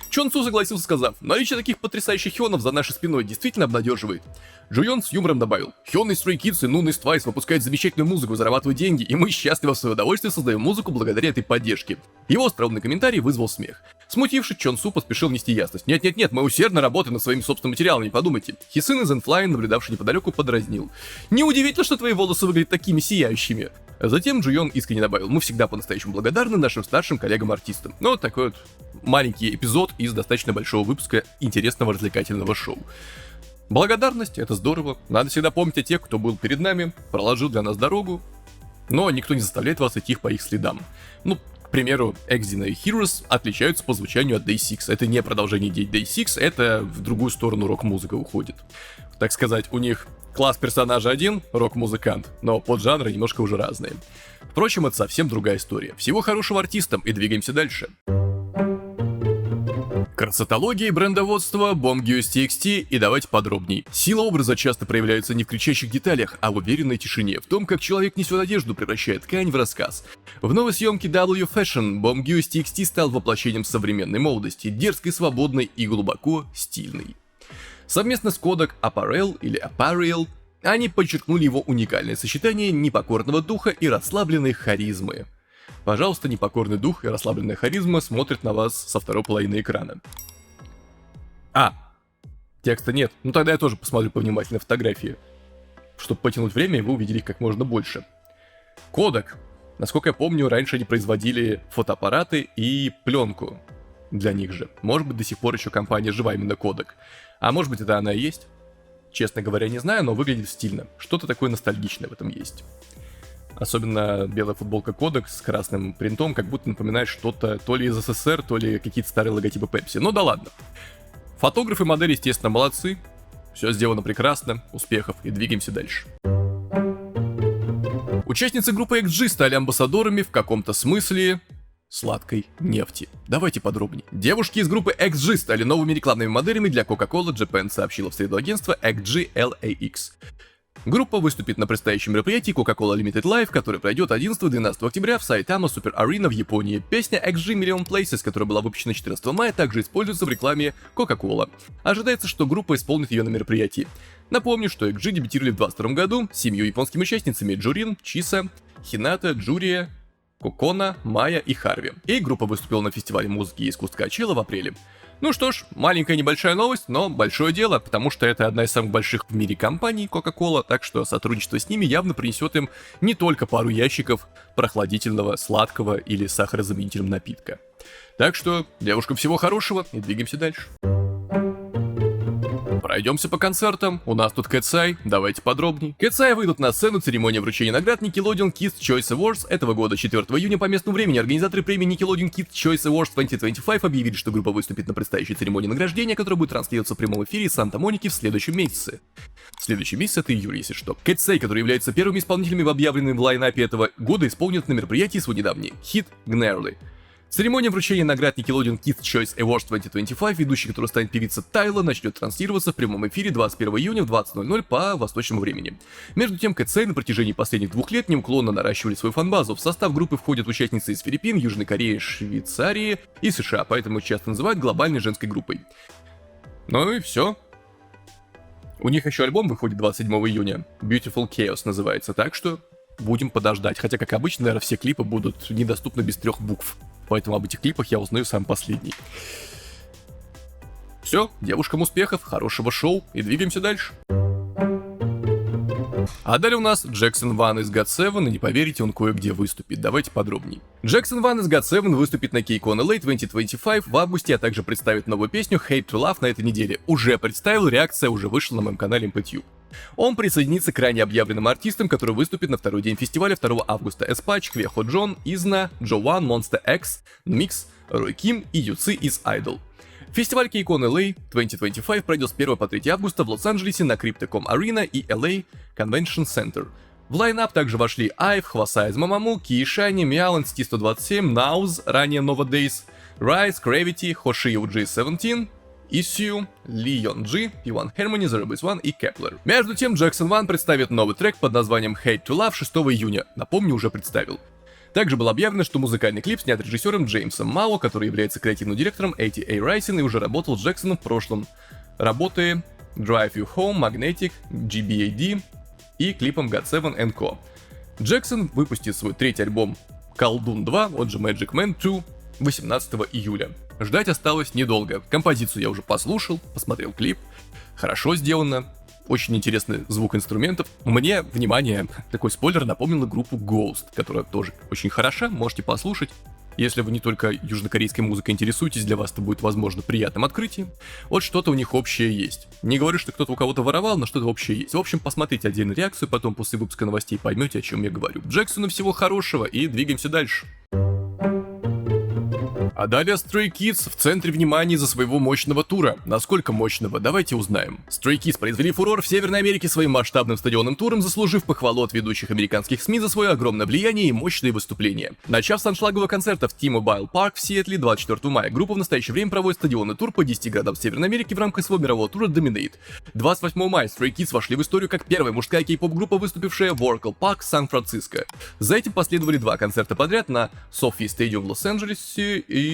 Чонсу согласился, сказав, наличие таких потрясающих хёнов за нашей спиной действительно обнадеживает. Джуйон с юмором добавил, хён из Stray Kids и Нун из Twice выпускают замечательную музыку, зарабатывают деньги, и мы счастливо в свое удовольствие создаем музыку благодаря этой поддержке. Его остроумный комментарий вызвал смех. Смутившись, Чонсу поспешил внести ясность. Нет, мы усердно работаем над своими собственными материалами, не подумайте. Хисын из N-Flying, наблюдавший неподалеку, подразнил. Неудивительно, что твои волосы выглядят такими сияющими. Затем Джуйон искренне добавил, мы всегда по-настоящему благодарны нашим старшим коллегам-артистам. Ну, вот такой вот маленький эпизод из достаточно большого выпуска интересного развлекательного шоу. Благодарность — это здорово, надо всегда помнить о тех, кто был перед нами, проложил для нас дорогу, но никто не заставляет вас идти по их следам. Ну, к примеру, Extraordinary Heroes отличаются по звучанию от Day6, это не продолжение Day6, это в другую сторону рок-музыка уходит. Так сказать, у них класс персонажа один, рок-музыкант, но поджанры немножко уже разные. Впрочем, это совсем другая история. Всего хорошего артистам и двигаемся дальше. Красотология и брендоводство, Bombgius TXT, и давайте подробней. Сила образа часто проявляется не в кричащих деталях, а в уверенной тишине, в том, как человек несет одежду, превращая ткань в рассказ. В новой съемке W Fashion Bombgius TXT стал воплощением современной молодости, дерзкой, свободной и глубоко стильной. Совместно с Kodak Apparel или Apparel они подчеркнули его уникальное сочетание непокорного духа и расслабленной харизмы. Пожалуйста, непокорный дух и расслабленная харизма смотрят на вас со второй половины экрана. Текста нет. Ну тогда я тоже посмотрю повнимательно фотографии, чтобы потянуть время, и вы увидели их как можно больше. Kodak. Насколько я помню, раньше они производили фотоаппараты и пленку для них же. Может быть, до сих пор еще компания жива, именно Kodak. А может быть, это она и есть. Честно говоря, не знаю, но выглядит стильно. Что-то такое ностальгичное в этом есть. Особенно белая футболка Kodak с красным принтом, как будто напоминает что-то то ли из СССР, то ли какие-то старые логотипы Pepsi. Ну да ладно. Фотографы и модели, естественно, молодцы. Все сделано прекрасно. Успехов и двигаемся дальше. Участницы группы XG стали амбассадорами в каком-то смысле сладкой нефти. Давайте подробнее. Девушки из группы XG стали новыми рекламными моделями для Coca-Cola Japan, сообщило в среду агентство XG LAX. Группа выступит на предстоящем мероприятии Coca-Cola Limited Live, которое пройдет 11-12 октября в Сайтама Super Arena в Японии. Песня XG Million Places, которая была выпущена 14 мая, также используется в рекламе Coca-Cola. Ожидается, что группа исполнит ее на мероприятии. Напомню, что XG дебютировали в 2022 году с 7 японскими участницами: Джурин, Чиса, Хината, Джурия, Кокона, Майя и Харви. И группа выступила на фестивале музыки и искусств Coachella в апреле. Ну что ж, маленькая небольшая новость, но большое дело, потому что это одна из самых больших в мире компаний Coca-Cola, так что сотрудничество с ними явно принесет им не только пару ящиков прохладительного, сладкого или сахарозаменительного напитка. Так что, девушкам всего хорошего и двигаемся дальше. Пройдемся по концертам. У нас тут Cat's Eye, давайте подробней. Cat's Eye выйдут на сцену церемонии вручения наград Nickelodeon Kids Choice Awards этого года, 4 июня по местному времени. Организаторы премии Nickelodeon Kids Choice Awards 2025 объявили, что группа выступит на предстоящей церемонии награждения, которая будет транслироваться в прямом эфире из Санта-Моники в следующем месяце. Следующий месяц — это июль, если что. Cat's Eye, которые являются первыми исполнителями, объявленными в лайнапе этого года, исполнят на мероприятии свой недавний хит Gnarly. Церемония вручения наград Nickelodeon Kids Choice Awards 2025, ведущей которой станет певица Тайла, начнет транслироваться в прямом эфире 21 июня в 20:00 по восточному времени. Между тем, Cat's Eye на протяжении последних 2 лет неуклонно наращивали свою фан-базу. В состав группы входят участницы из Филиппин, Южной Кореи, Швейцарии и США, поэтому их часто называют глобальной женской группой. Ну и все. У них еще альбом выходит 27 июня. Beautiful Chaos называется, так что будем подождать. Хотя, как обычно, наверное, все клипы будут недоступны без 3 букв. Поэтому об этих клипах я узнаю сам последний. Все, девушкам успехов, хорошего шоу и двигаемся дальше. А далее у нас Jackson Wang из GOT7, и не поверите, он кое-где выступит. Давайте подробней. Jackson Wang из GOT7 выступит на KCON LA 2025 в августе, а также представит новую песню Hate to Love на этой неделе. Уже представил, реакция уже вышла на моем канале MPTube. Он присоединится к ранее объявленным артистам, которые выступят на второй день фестиваля 2 августа. Эспач, Квехо Джон, Изна, Джоуан, Monsta X, Mix, Рой Ким и Юци из Idol. Фестиваль KCON LA 2025 пройдет с 1 по 3 августа в Лос-Анджелесе на Crypto.com Arena и LA Convention Center. В лайнап также вошли Айв, Хваса из Мамаму, Ки Шайни, Миалан, ST127, Науз, ранее Nova Days, Rise, Gravity, Хоши UG17, Issue, Ли Йон Джи, P1 Harmony, Zero Base One и Kepler. Между тем, Jackson Wang представит новый трек под названием Hate to Love 6 июня. Напомню, уже представил. Также было объявлено, что музыкальный клип снят режиссером Джеймсом Мао, который является креативным директором ATA Rising и уже работал с Джексоном в прошлом. Работы Drive You Home, Magnetic, GBAD и клипом GOT7 & Co. Джексон выпустит свой третий альбом Колдун 2, он же Magic Man 2, 18 июля. Ждать осталось недолго. Композицию я уже послушал, посмотрел клип. Хорошо сделано. Очень интересный звук инструментов. Мне, внимание, такой спойлер, напомнила группу Ghost, которая тоже очень хороша, можете послушать. Если вы не только южнокорейской музыкой интересуетесь, для вас это будет, возможно, приятным открытием. Вот что-то у них общее есть. Не говорю, что кто-то у кого-то воровал, но что-то общее есть. В общем, посмотрите отдельную реакцию, потом после выпуска новостей поймете, о чем я говорю. Джексону всего хорошего и двигаемся дальше. А далее Stray Kids в центре внимания из-за своего мощного тура. Насколько мощного, давайте узнаем. Stray Kids произвели фурор в Северной Америке своим масштабным стадионным туром, заслужив похвалу от ведущих американских СМИ за свое огромное влияние и мощные выступления. Начав с аншлагового концерта в T-Mobile Park в Сиэтле 24 мая, группа в настоящее время проводит стадионный тур по 10 городам Северной Америки в рамках своего мирового тура Dominate. 28 мая Stray Kids вошли в историю как первая мужская кей-поп-группа, выступившая в Oracle Park, Сан-Франциско. За этим последовали два концерта подряд на Sophie Stadium в Лос-Анджелесе и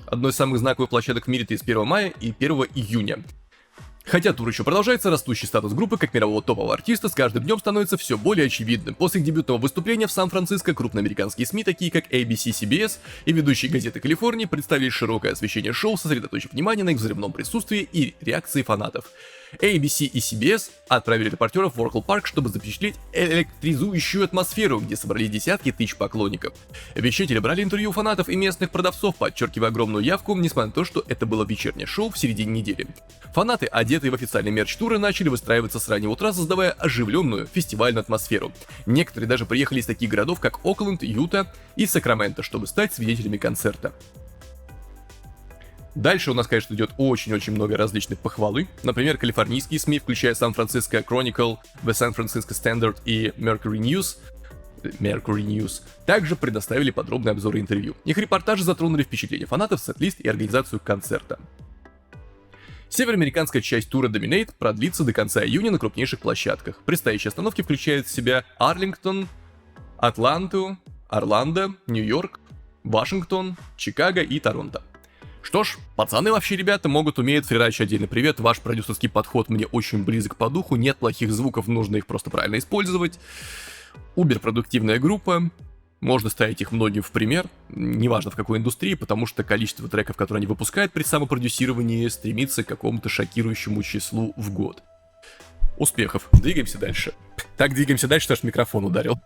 одной из самых знаковых площадок в мире 31 мая и 1 июня. Хотя тур еще продолжается, растущий статус группы как мирового топового артиста с каждым днем становится все более очевидным. После их дебютного выступления в Сан-Франциско крупные американские СМИ, такие как ABC, CBS и ведущие газеты Калифорнии, представили широкое освещение шоу, сосредоточив внимание на их взрывном присутствии и реакции фанатов. ABC и CBS отправили репортеров в Oracle Park, чтобы запечатлеть электризующую атмосферу, где собрались десятки тысяч поклонников. Вещатели брали интервью у фанатов и местных продавцов, подчеркивая огромную явку, несмотря на то, что это было вечернее шоу в середине недели. Фанаты, одетые в официальный мерч тура, начали выстраиваться с раннего утра, создавая оживленную фестивальную атмосферу. Некоторые даже приехали из таких городов, как Окленд, Юта и Сакраменто, чтобы стать свидетелями концерта. Дальше у нас, конечно, идет очень-очень много различных похвалы. Например, калифорнийские СМИ, включая San-Francisco Chronicle, The San Francisco Standard и Mercury News, также предоставили подробные обзоры интервью. Их репортажи затронули впечатления фанатов, сет-лист и организацию концерта. Североамериканская часть тура Dominate продлится до конца июня на крупнейших площадках. Предстоящие остановки включают в себя Арлингтон, Атланту, Орландо, Нью-Йорк, Вашингтон, Чикаго и Торонто. Что ж, пацаны вообще, ребята, умеют фрирайч, отдельный привет, ваш продюсерский подход мне очень близок по духу, нет плохих звуков, нужно их просто правильно использовать. Убер-продуктивная группа, можно ставить их многим в пример, неважно в какой индустрии, потому что количество треков, которые они выпускают при самопродюсировании, стремится к какому-то шокирующему числу в год. Успехов, двигаемся дальше. Так, двигаемся дальше, аж микрофон ударил.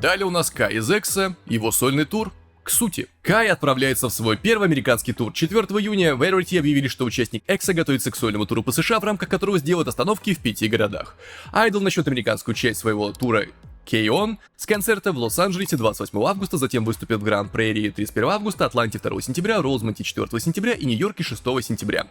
Далее у нас Кай из Экса, его сольный тур. К сути, Кай отправляется в свой первый американский тур. 4 июня Variety объявили, что участник Экса готовится к сольному туру по США, в рамках которого сделает остановки в 5 городах. Idol начнет американскую часть своего тура KCON с концерта в Лос-Анджелесе 28 августа, затем выступит в Гранд-Прерии 31 августа, Атланте 2 сентября, Роузмонте 4 сентября и Нью-Йорке 6 сентября.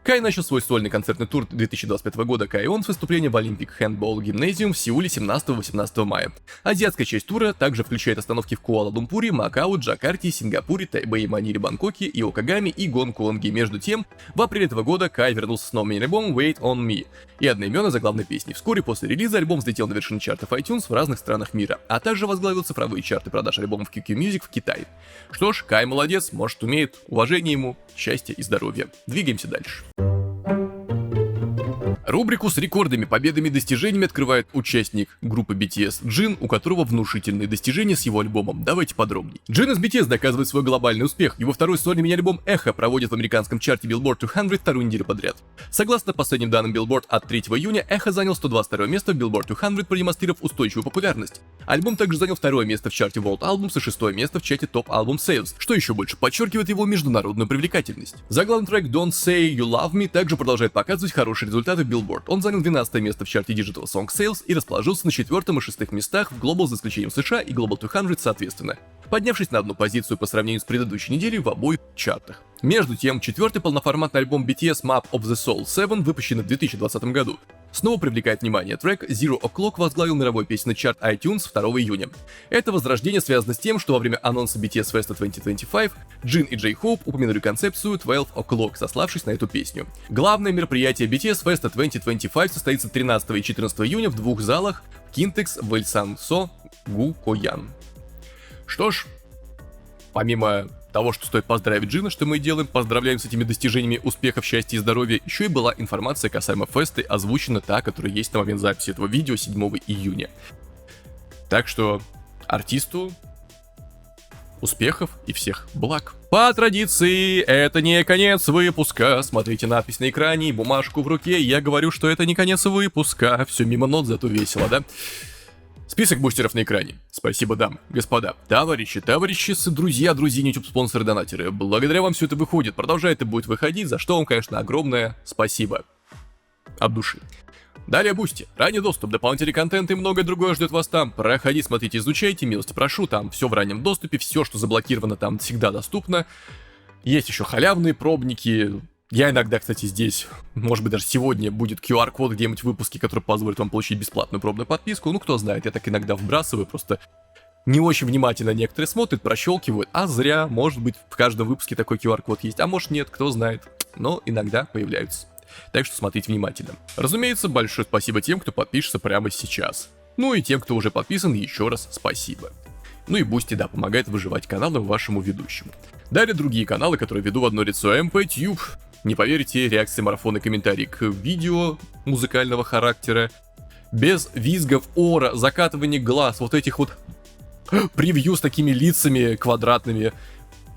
Кай начал свой сольный концертный тур 2025 года KCON с выступления в Olympic Handball Gymnasium в Сеуле 17-18 мая. Азиатская часть тура также включает остановки в Куала-Лумпуре, Макао, Джакарте, Сингапуре, Тайбэе, Маниле, Бангкоке, Иокогаме и Гонконге. Между тем, в апреле этого года Кай вернулся с новым мини-альбомом Wait On Me и одноименной заглавной песней. Вскоре после релиза альбом взлетел на вершины чартов iTunes в разных странах мира, а также возглавил цифровые чарты продаж альбомов QQ Music в Китае. Что ж, Кай молодец, может умеет, уважение ему, счастья и здоровья. Двигаемся дальше. Рубрику с рекордами, победами и достижениями открывает участник группы BTS Джин, у которого внушительные достижения с его альбомом. Давайте подробнее. Джин из BTS доказывает свой глобальный успех. Его второй сольный мини-альбом «Эхо» проводит в американском чарте Billboard 200 вторую неделю подряд. Согласно последним данным Billboard от 3 июня, «Эхо» занял 122 место в Billboard 200, продемонстрировав устойчивую популярность. Альбом также занял второе место в чарте World Albums и шестое место в чарте Top Album Sales, что еще больше подчеркивает его международную привлекательность. Заглавный трек Don't Say You Love Me также продолжает показывать хорошие результаты в Billboard. Он занял 12 место в чарте Digital Song Sales и расположился на 4 и 6 местах в Global за исключением США и Global 200 соответственно, поднявшись на одну позицию по сравнению с предыдущей неделей в обоих чартах. Между тем, четвертый полноформатный альбом BTS Map of the Soul 7, выпущенный в 2020 году, снова привлекает внимание. Трек Zero O'Clock возглавил мировой песенный чарт iTunes 2 июня. Это возрождение связано с тем, что во время анонса BTS Festa 2025 Джин и Джей Хоуп упомянули концепцию 12 O'Clock, сославшись на эту песню. Главное мероприятие BTS Festa 2025 состоится 13 и 14 июня в двух залах Kintex в Эльсан-Со, Гукоян. Что ж, помимо того, что стоит поздравить Джина, что мы и делаем, поздравляем с этими достижениями успехов, счастья и здоровья, еще и была информация касаемо феста, озвучена та, которая есть на момент записи этого видео 7 июня. Так что артисту успехов и всех благ. По традиции, это не конец выпуска. Смотрите надпись на экране и бумажку в руке. Я говорю, что это не конец выпуска. Все мимо нот, зато весело, да? Список бустеров на экране. Спасибо, дамы, господа, товарищи, друзья, YouTube-спонсоры, донатеры. Благодаря вам все это выходит, продолжает и будет выходить, за что вам, конечно, огромное спасибо. От души. Далее Бусти. Ранний доступ, дополнительный контент и многое другое ждет вас там. Проходите, смотрите, изучайте, милости прошу, там все в раннем доступе, все, что заблокировано, там всегда доступно. Есть еще халявные пробники. Я иногда, кстати, здесь, может быть, даже сегодня будет QR-код где-нибудь в выпуске, который позволит вам получить бесплатную пробную подписку. Ну, кто знает, я так иногда вбрасываю, просто не очень внимательно некоторые смотрят, прощелкивают, а зря, может быть, в каждом выпуске такой QR-код есть, а может нет, кто знает, но иногда появляются. Так что смотрите внимательно. Разумеется, большое спасибо тем, кто подпишется прямо сейчас. Ну и тем, кто уже подписан, еще раз спасибо. Ну и Бусти, да, помогает выживать каналу вашему ведущему. Далее другие каналы, которые веду в одно лицо, MPTube. Не поверите, реакции, марафоны, комментарии к видео музыкального характера. Без визгов, ора, закатывания глаз, вот этих вот превью с такими лицами квадратными,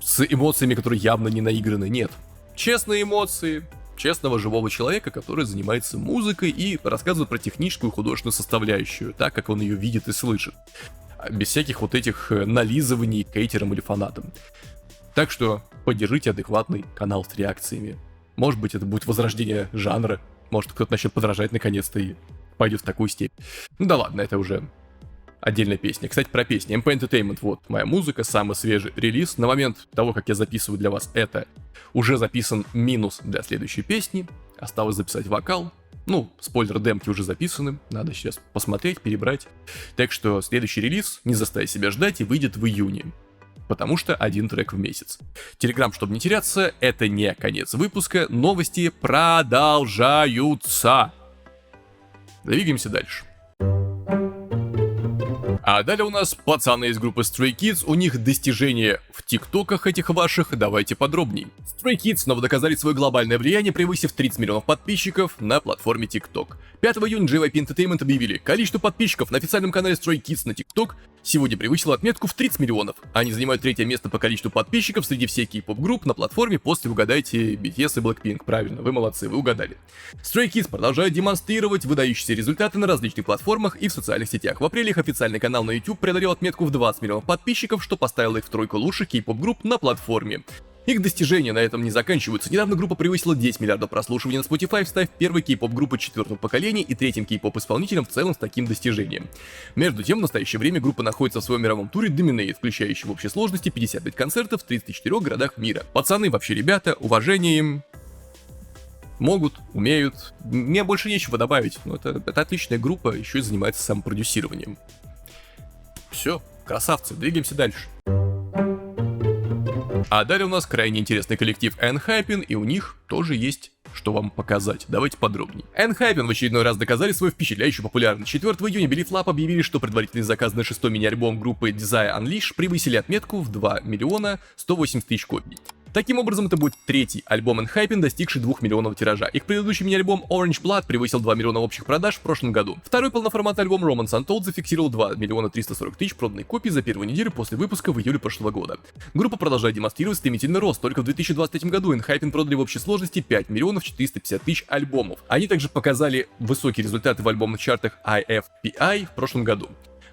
с эмоциями, которые явно не наиграны. Нет. Честные эмоции честного живого человека, который занимается музыкой и рассказывает про техническую и художественную составляющую, так как он ее видит и слышит. Без всяких вот этих нализываний кейтерам или фанатам. Так что поддержите адекватный канал с реакциями. Может быть, это будет возрождение жанра. Может, кто-то начнет подражать наконец-то и пойдет в такую степь. Ну да ладно, это уже отдельная песня. Кстати, про песни. MP Entertainment, вот моя музыка, самый свежий релиз. На момент того, как я записываю для вас это, уже записан минус для следующей песни. Осталось записать вокал. Ну, спойлер-демки уже записаны. Надо сейчас посмотреть, перебрать. Так что следующий релиз, не заставь себя ждать, и выйдет в июне. Потому что один трек в месяц. Телеграм, чтобы не теряться, это не конец выпуска. Новости продолжаются. Двигаемся дальше. А далее у нас пацаны из группы Stray Kids, у них достижения в тиктоках этих ваших, давайте подробней. Stray Kids снова доказали свое глобальное влияние, превысив 30 миллионов подписчиков на платформе TikTok. 5 июня JYP Entertainment объявили, количество подписчиков на официальном канале Stray Kids на TikTok сегодня превысило отметку в 30 миллионов. Они занимают третье место по количеству подписчиков среди всех кей-поп групп на платформе после, угадайте, BTS и Blackpink. Правильно, вы молодцы, вы угадали. Stray Kids продолжают демонстрировать выдающиеся результаты на различных платформах и в социальных сетях. В апреле их официальный канал на YouTube преодолел отметку в 20 миллионов подписчиков, что поставило их в тройку лучших кей-поп групп на платформе. Их достижения на этом не заканчиваются. Недавно группа превысила 10 миллиардов прослушиваний на Spotify, став первой кей-поп группой четвертого поколения и третьим кей-поп исполнителем в целом с таким достижением. Между тем, в настоящее время группа находится в своем мировом туре Dominate, включающий в общей сложности 55 концертов в 34 городах мира. Пацаны вообще ребята, уважение им. Могут, умеют. Мне больше нечего добавить, но это отличная группа, еще и занимается самопродюсированием. Все, красавцы, двигаемся дальше. А далее у нас крайне интересный коллектив ENHYPEN, и у них тоже есть что вам показать. Давайте подробнее. ENHYPEN в очередной раз доказали свою впечатляющую популярность. 4 июня Believe Lab объявили, что предварительный заказ на шестой мини-альбом группы Desire Unleashed превысили отметку в 2 миллиона 180 тысяч копий. Таким образом, это будет третий альбом ENHYPEN, достигший 2 миллионов тиража. Их предыдущий мини-альбом Orange Blood превысил 2 миллиона общих продаж в прошлом году. Второй полноформатный альбом Romance Untold зафиксировал 2 миллиона 340 тысяч проданных копий за первую неделю после выпуска в июле прошлого года. Группа продолжает демонстрировать стремительный рост. Только в 2023 году ENHYPEN продали в общей сложности 5 миллионов 450 тысяч альбомов. Они также показали высокие результаты в альбомных чартах IFPI в прошлом году.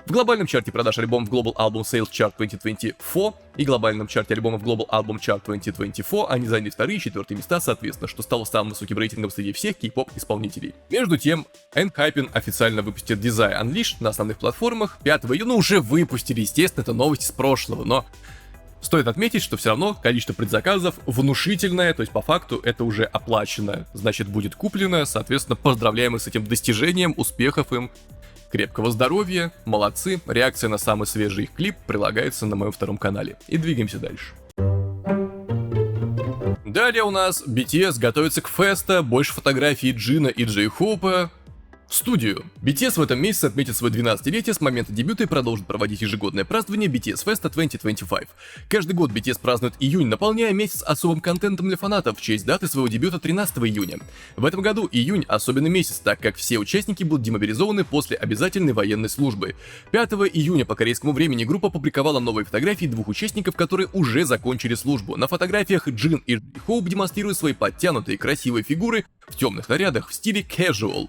В глобальном чарте продаж альбомов Global Album Sales Chart 2024 и глобальном чарте альбомов Global Album Chart 2024 они заняли вторые и четвертые места соответственно, что стало самым высоким рейтингом среди всех кей-поп исполнителей. Между тем, ENHYPEN официально выпустит Desire Unleashed на основных платформах 5 июня, уже выпустили, естественно, это новости с прошлого, но стоит отметить, что все равно количество предзаказов внушительное, то есть по факту это уже оплачено, значит будет куплено, соответственно поздравляем их с этим достижением, успехов им. Крепкого здоровья, молодцы, реакция на самый свежий их клип прилагается на моем втором канале. И двигаемся дальше. Далее у нас BTS готовится к феста, больше фотографий Джина и Джей Хоупа в студию. BTS в этом месяце отметит свое 12-летие с момента дебюта и продолжит проводить ежегодное празднование BTS Festa 2025. Каждый год BTS празднует июнь, наполняя месяц особым контентом для фанатов в честь даты своего дебюта 13 июня. В этом году июнь особенный месяц, так как все участники будут демобилизованы после обязательной военной службы. 5 июня по корейскому времени группа опубликовала новые фотографии двух участников, которые уже закончили службу. На фотографиях Джин и Хоуп демонстрируют свои подтянутые красивые фигуры в темных нарядах в стиле casual.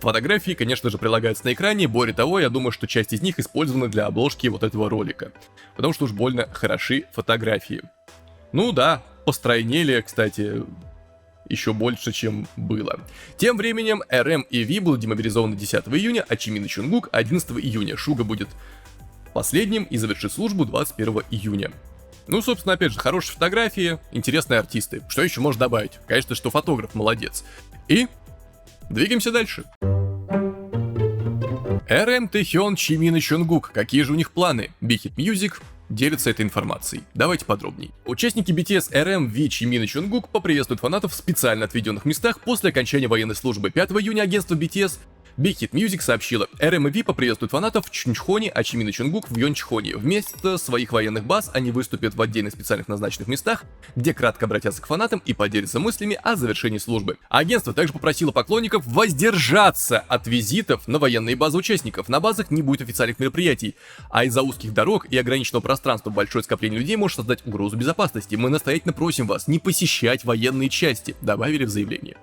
Фотографии, конечно же, прилагаются на экране, более того, я думаю, что часть из них использована для обложки вот этого ролика. Потому что уж больно хороши фотографии. Ну да, постройнели, кстати, еще больше, чем было. Тем временем RM и V будут демобилизованы 10 июня, а Чимин и Чунгук 11 июня. Шуга будет последним и завершит службу 21 июня. Ну, собственно, опять же, хорошие фотографии, интересные артисты. Что еще можно добавить? Конечно, что фотограф молодец. И двигаемся дальше. RM, Тэхён, Чимин и Чонгук. Какие же у них планы? Big Hit Music делится этой информацией. Давайте подробней. Участники BTS RM, V, Чимин и Чонгук поприветствуют фанатов в специально отведенных местах после окончания военной службы. 5 июня агентство BTS Big Hit Music сообщила, RM и V поприветствуют фанатов в Чунчхоне, а Чимин и Чунгук в Йончхоне. Вместо своих военных баз они выступят в отдельных специальных назначенных местах, где кратко обратятся к фанатам и поделятся мыслями о завершении службы. Агентство также попросило поклонников воздержаться от визитов на военные базы участников. На базах не будет официальных мероприятий, а из-за узких дорог и ограниченного пространства большое скопление людей может создать угрозу безопасности. Мы настоятельно просим вас не посещать военные части, добавили в заявлении.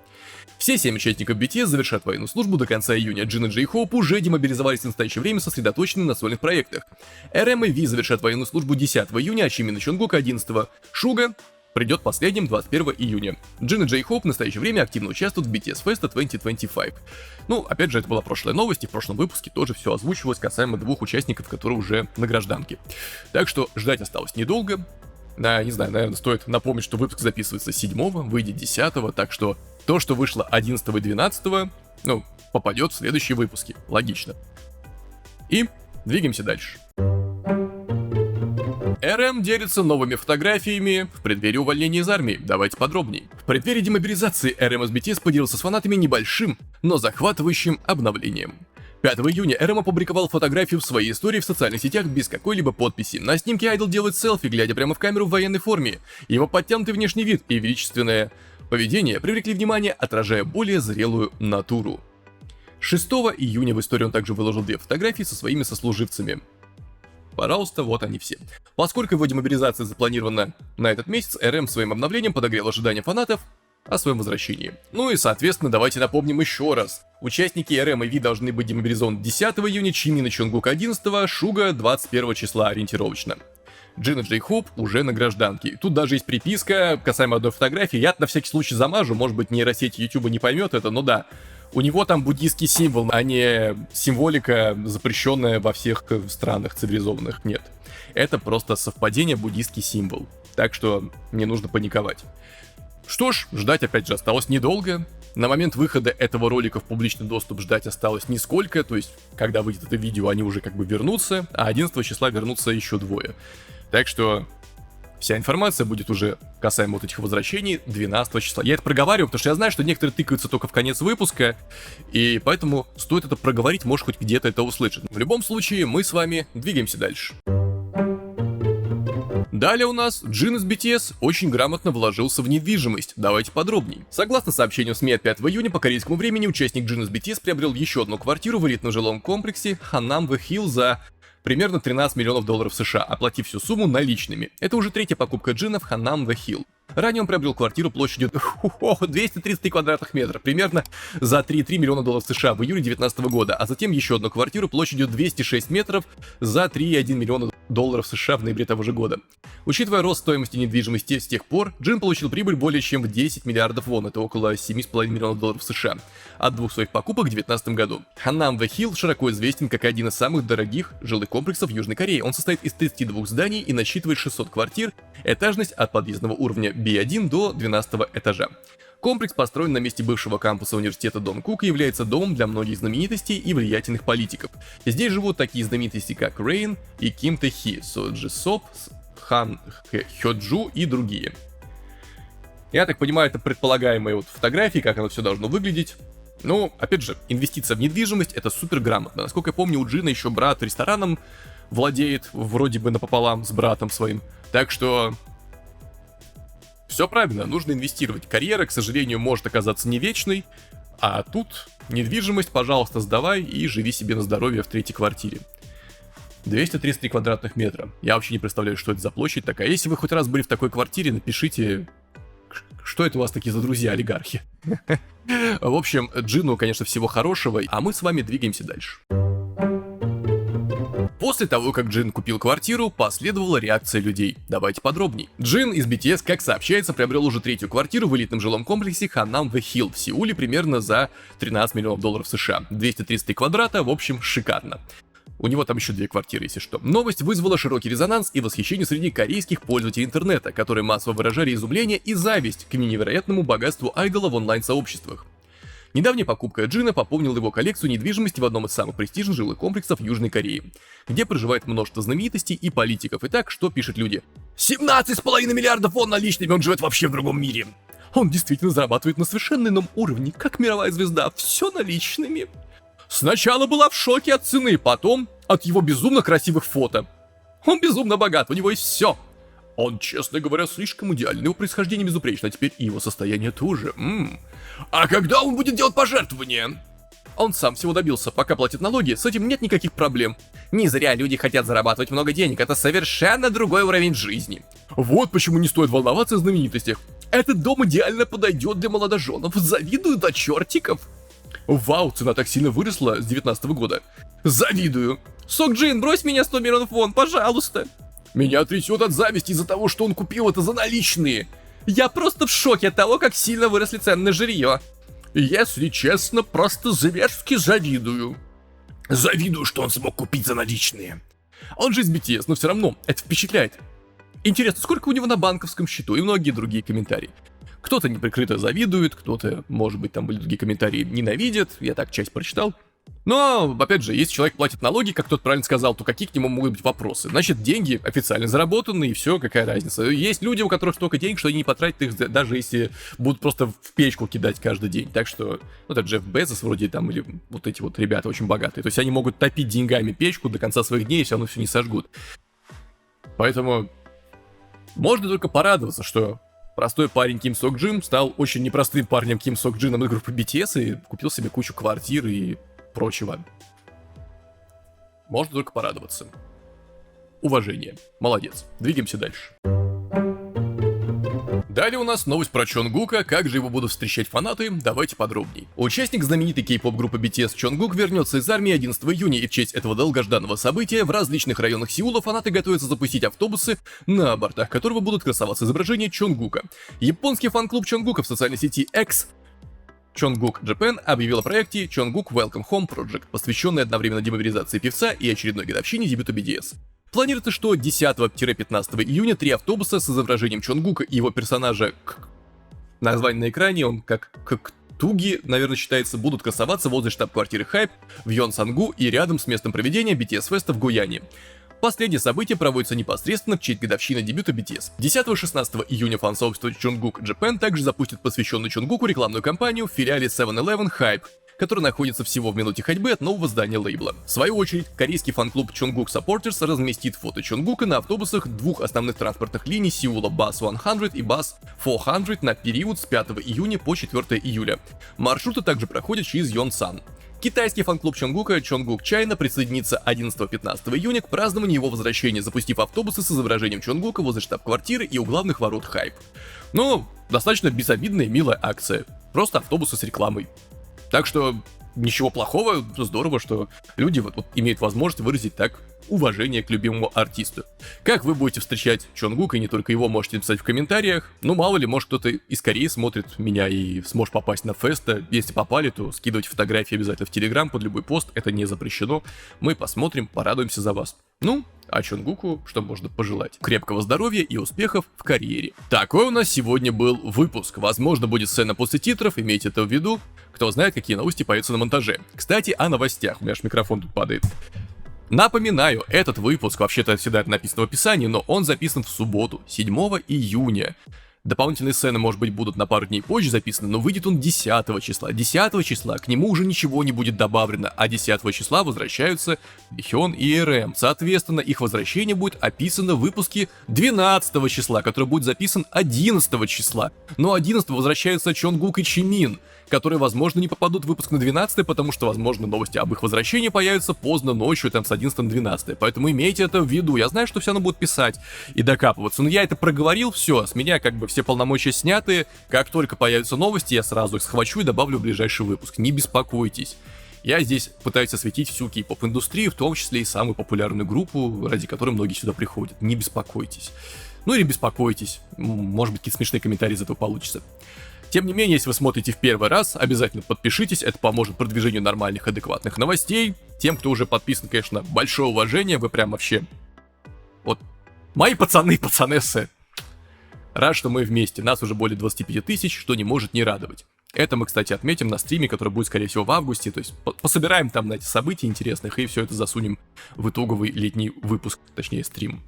Все 7 участников BTS завершат военную службу до конца июня. Джин и Джей Хоуп уже демобилизовались в настоящее время, сосредоточены на сольных проектах. RM и V завершат военную службу 10 июня, а Чимин и Чонгук 11. Шуга придет последним 21 июня. Джин и Джей Хоуп в настоящее время активно участвуют в BTS Festa 2025. Ну, опять же, это была прошлая новость, и в прошлом выпуске тоже все озвучивалось касаемо двух участников, которые уже на гражданке. Так что ждать осталось недолго. Да, не знаю, наверное, стоит напомнить, что выпуск записывается 7-го, выйдет 10-го, так что то, что вышло 11 и 12, ну, попадет в следующие выпуски. Логично. И двигаемся дальше. RM делится новыми фотографиями в преддверии увольнения из армии. Давайте подробней. В преддверии демобилизации RM из BTS поделился с фанатами небольшим, но захватывающим обновлением. 5 июня RM опубликовал фотографию в своей истории в социальных сетях без какой-либо подписи. На снимке айдол делает селфи, глядя прямо в камеру в военной форме. Его подтянутый внешний вид и величественное поведение привлекли внимание, отражая более зрелую натуру. 6 июня в историю он также выложил 2 фотографии со своими сослуживцами. Пожалуйста, вот они все. Поскольку его демобилизация запланирована на этот месяц, RM своим обновлением подогрел ожидания фанатов о своем возвращении. Ну и соответственно, давайте напомним еще раз. Участники RM и V должны быть демобилизованы 10 июня, Чимин и Чонгук 11, Шуга 21 числа ориентировочно. Джин и Джей Хоуп уже на гражданке. Тут даже есть приписка касаемо одной фотографии. Я на всякий случай замажу, может быть нейросеть YouTube не поймет это, но да. У него там буддийский символ, а не символика, запрещенная во всех странах цивилизованных. Нет. Это просто совпадение, буддийский символ. Так что не нужно паниковать. Что ж, ждать опять же осталось недолго. На момент выхода этого ролика в публичный доступ ждать осталось нисколько, то есть, когда выйдет это видео, они уже как бы вернутся, а 11 числа вернутся еще 2. Так что вся информация будет уже касаемо вот этих возвращений 12 числа. Я это проговариваю, потому что я знаю, что некоторые тыкаются только в конец выпуска, и поэтому стоит это проговорить, может хоть где-то это услышать. В любом случае, мы с вами двигаемся дальше. Далее у нас Джин из BTS очень грамотно вложился в недвижимость. Давайте подробней. Согласно сообщению СМИ от 5 июня по корейскому времени, участник Джин из BTS приобрел еще одну квартиру в элитном жилом комплексе Hanam The Hill за примерно $13 миллионов США, оплатив всю сумму наличными. Это уже третья покупка Джина в Hanam The Hill. Ранее он приобрел квартиру площадью 233 квадратных метра, примерно за $3,3 миллиона США в июле 2019 года, а затем еще одну квартиру площадью 206 метров за $3,1 миллиона США в ноябре того же года. Учитывая рост стоимости недвижимости с тех пор, Джин получил прибыль более чем в 10 миллиардов вон, это около $7,5 миллионов США, от двух своих покупок в 2019 году. Hanam The Hill широко известен как один из самых дорогих жилых комплексов в Южной Корее. Он состоит из 32 зданий и насчитывает 600 квартир, этажность от подъездного уровня B1 до 12 этажа. Комплекс построен на месте бывшего кампуса университета Донкук и является домом для многих знаменитостей и влиятельных политиков. Здесь живут такие знаменитости, как Рейн и Ким Тэ Хи, Со Джи Соп, Хан Хё Джу и другие. Я так понимаю, это предполагаемые вот фотографии, как оно все должно выглядеть. Ну, опять же, инвестиция в недвижимость — это супер грамотно. Насколько я помню, у Джина еще брат рестораном владеет, вроде бы напополам с братом своим. Так что все правильно, нужно инвестировать. Карьера, к сожалению, может оказаться не вечной, а тут недвижимость, пожалуйста, сдавай и живи себе на здоровье в третьей квартире. 233 квадратных метра. Я вообще не представляю, что это за площадь такая. Если вы хоть раз были в такой квартире, напишите, что это у вас такие за друзья-олигархи. В общем, Джину, конечно, всего хорошего, а мы с вами двигаемся дальше. После того, как Джин купил квартиру, последовала реакция людей. Давайте подробней. Джин из BTS, как сообщается, приобрел уже третью квартиру в элитном жилом комплексе Hanam The Hill в Сеуле примерно за $13 миллионов США. 233 квадрата, в общем, шикарно. У него там еще две квартиры, если что. Новость вызвала широкий резонанс и восхищение среди корейских пользователей интернета, которые массово выражали изумление и зависть к невероятному богатству айдола в онлайн-сообществах. Недавняя покупка Джина пополнила его коллекцию недвижимости в одном из самых престижных жилых комплексов Южной Кореи, где проживает множество знаменитостей и политиков. Итак, что пишут люди? 17,5 миллиардов вон наличными, он живет вообще в другом мире. Он действительно зарабатывает на совершенно ином уровне, как мировая звезда, все наличными. Сначала была в шоке от цены, потом от его безумно красивых фото. Он безумно богат, у него есть все. Он, честно говоря, слишком идеальный, его происхождение безупречно, а теперь и его состояние тоже. А когда он будет делать пожертвования? Он сам всего добился, пока платит налоги, с этим нет никаких проблем. Не зря люди хотят зарабатывать много денег, это совершенно другой уровень жизни. Вот почему не стоит волноваться о знаменитостях. Этот дом идеально подойдет для молодоженов, завидую до чертиков. Вау, цена так сильно выросла с 2019 года. Завидую. Сок Джин, брось меня 100 миллионов вон, пожалуйста. Меня трясет от зависти из-за того, что он купил это за наличные. Я просто в шоке от того, как сильно выросли цены на жилье. Если честно, просто зверски завидую. Завидую, что он смог купить за наличные. Он же из BTS, но все равно это впечатляет. Интересно, сколько у него на банковском счету и многие другие комментарии. Кто-то неприкрыто завидует, кто-то, может быть, там были другие комментарии, ненавидят. Я так часть прочитал. Но, опять же, если человек платит налоги, как тот правильно сказал, то какие к нему могут быть вопросы? Значит, деньги официально заработаны, и все, какая разница. Есть люди, у которых столько денег, что они не потратят их, даже если будут просто в печку кидать каждый день. Так что, вот это Джефф Безос вроде там, или вот эти вот ребята очень богатые. То есть они могут топить деньгами печку до конца своих дней, и все равно все не сожгут. Поэтому можно только порадоваться, что простой парень Ким Сок Джин стал очень непростым парнем Ким Сок Джином из группы BTS и купил себе кучу квартир и прочего. Можно только порадоваться. Уважение. Молодец. Двигаемся дальше. Далее у нас новость про Чонгука. Как же его будут встречать фанаты? Давайте подробней. Участник знаменитой кей-поп группы BTS Чонгук вернется из армии 11 июня, и в честь этого долгожданного события в различных районах Сеула фанаты готовятся запустить автобусы, на бортах которого будут красоваться изображения Чонгука. Японский фан-клуб Чонгука в социальной сети X Чонгук Japan объявил о проекте Чонгук Welcome Home Project, посвященный одновременно демобилизации певца и очередной годовщине дебюта BTS. Планируется, что 10-15 июня 3 автобуса с изображением Чонгука и его персонажа название на экране, он как Туги, наверное, считается, будут красоваться возле штаб-квартиры Hype в Йонсангу и рядом с местом проведения BTS-феста в Гуяне. Последнее событие проводится непосредственно в честь годовщины дебюта BTS. 10-16 июня фан-сообщество Чонгук Japan также запустит посвященную Чонгуку рекламную кампанию в филиале 7-Eleven Hype, который находится всего в минуте ходьбы от нового здания лейбла. В свою очередь, корейский фан-клуб Jungkook Supporters разместит фото Чонгука на автобусах двух основных транспортных линий Сеула Bus 100 и Bus 400 на период с 5 июня по 4 июля. Маршруты также проходят через Йонсан. Китайский фан-клуб Чонгука Jungkook China присоединится 11-15 июня к празднованию его возвращения, запустив автобусы с изображением Чонгука возле штаб-квартиры и у главных ворот Хайп. Ну, достаточно безобидная и милая акция. Просто автобусы с рекламой. Так что ничего плохого, здорово, что люди вот имеют возможность выразить так уважение к любимому артисту. Как вы будете встречать Чонгука, и не только его, можете написать в комментариях. Ну, мало ли, может кто-то из Кореи смотрит меня и сможет попасть на феста. Если попали, то скидывайте фотографии обязательно в Телеграм под любой пост, это не запрещено. Мы посмотрим, порадуемся за вас. Ну, а Чонгуку что можно пожелать? Крепкого здоровья и успехов в карьере. Такой у нас сегодня был выпуск. Возможно, будет сцена после титров, имейте это в виду. Кто знает, какие новости появятся на монтаже. Кстати, о новостях. У меня аж микрофон тут падает. Напоминаю, этот выпуск, вообще-то всегда это написано в описании, но он записан в субботу, 7 июня. Дополнительные сцены, может быть, будут на пару дней позже записаны, но выйдет он 10 числа. 10 числа к нему уже ничего не будет добавлено, а 10 числа возвращаются Бихён и РМ. Соответственно, их возвращение будет описано в выпуске 12 числа, который будет записан 11 числа. Но 11 возвращаются Чонгук и Чимин, которые, возможно, не попадут в выпуск на 12, потому что, возможно, новости об их возвращении появятся поздно ночью, там, с 11 на 12. Поэтому имейте это в виду. Я знаю, что все равно будут писать и докапываться, но я это проговорил, все, с меня как бы все полномочия сняты. Как только появятся новости, я сразу их схвачу и добавлю в ближайший выпуск. Не беспокойтесь. Я здесь пытаюсь осветить всю кей-поп-индустрию, в том числе и самую популярную группу, ради которой многие сюда приходят. Не беспокойтесь. Ну или беспокойтесь. Может быть, какие-то смешные комментарии из этого получатся. Тем не менее, если вы смотрите в первый раз, обязательно подпишитесь, это поможет продвижению нормальных, адекватных новостей. Тем, кто уже подписан, конечно, большое уважение, вы прям вообще... Вот, мои пацанессы. Рад, что мы вместе, нас уже более 25 тысяч, что не может не радовать. Это мы, кстати, отметим на стриме, который будет, скорее всего, в августе, то есть пособираем там, знаете, событий интересных, и все это засунем в итоговый летний выпуск, точнее, стрим.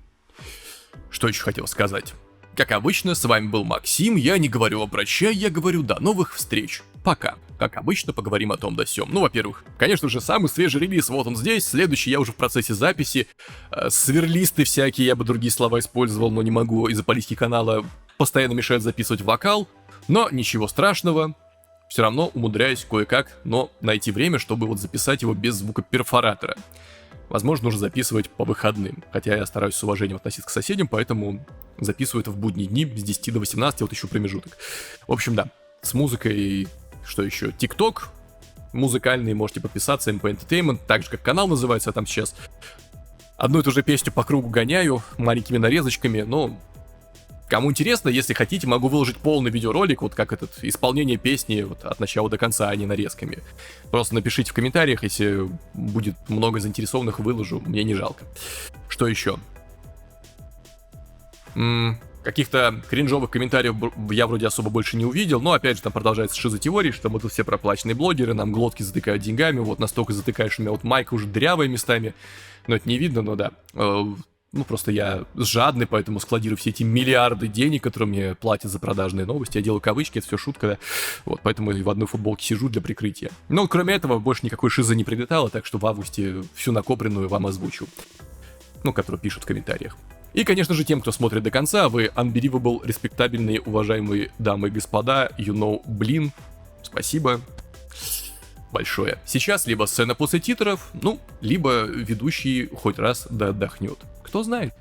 Что еще хотел сказать? Как обычно, с вами был Максим, я не говорю «прощай», я говорю «до новых встреч». Пока. Как обычно, поговорим о том да сём. Ну, во-первых, конечно же, самый свежий релиз, вот он здесь, следующий я уже в процессе записи. Сверлисты всякие, я бы другие слова использовал, но не могу, из-за политики канала постоянно мешают записывать вокал. Но ничего страшного, все равно умудряюсь кое-как, но найти время, чтобы вот записать его без звукоперфоратора. Возможно, нужно записывать по выходным, хотя я стараюсь с уважением относиться к соседям, поэтому записываю это в будние дни с 10 до 18, вот еще промежуток. В общем, да, с музыкой, что еще, ТикТок музыкальный, можете подписаться, MP Entertainment, так же как канал называется, я там сейчас одну и ту же песню по кругу гоняю, маленькими нарезочками, но... Кому интересно, если хотите, могу выложить полный видеоролик, вот как этот, исполнение песни вот, от начала до конца, а не нарезками. Просто напишите в комментариях, если будет много заинтересованных, выложу, мне не жалко. Что еще? Каких-то кринжовых комментариев я вроде особо больше не увидел, но опять же там продолжается шизотеория, что мы тут все проплаченные блогеры, нам глотки затыкают деньгами, вот настолько затыкаешь, что у меня вот майка уже дырявая местами, но это не видно, но да. Ну, просто я жадный, поэтому складирую все эти миллиарды денег, которые мне платят за продажные новости. Я делаю кавычки, это все шутка, да. Вот, поэтому в одной футболке сижу для прикрытия. Но кроме этого, больше никакой шизы не прилетало, так что в августе всю накопленную вам озвучу. Ну, которую пишут в комментариях. И, конечно же, тем, кто смотрит до конца, вы unbelievable, респектабельные, уважаемые дамы и господа, you know, блин, спасибо большое. Сейчас либо сцена после титров, ну, либо ведущий хоть раз да отдохнет. Кто знает.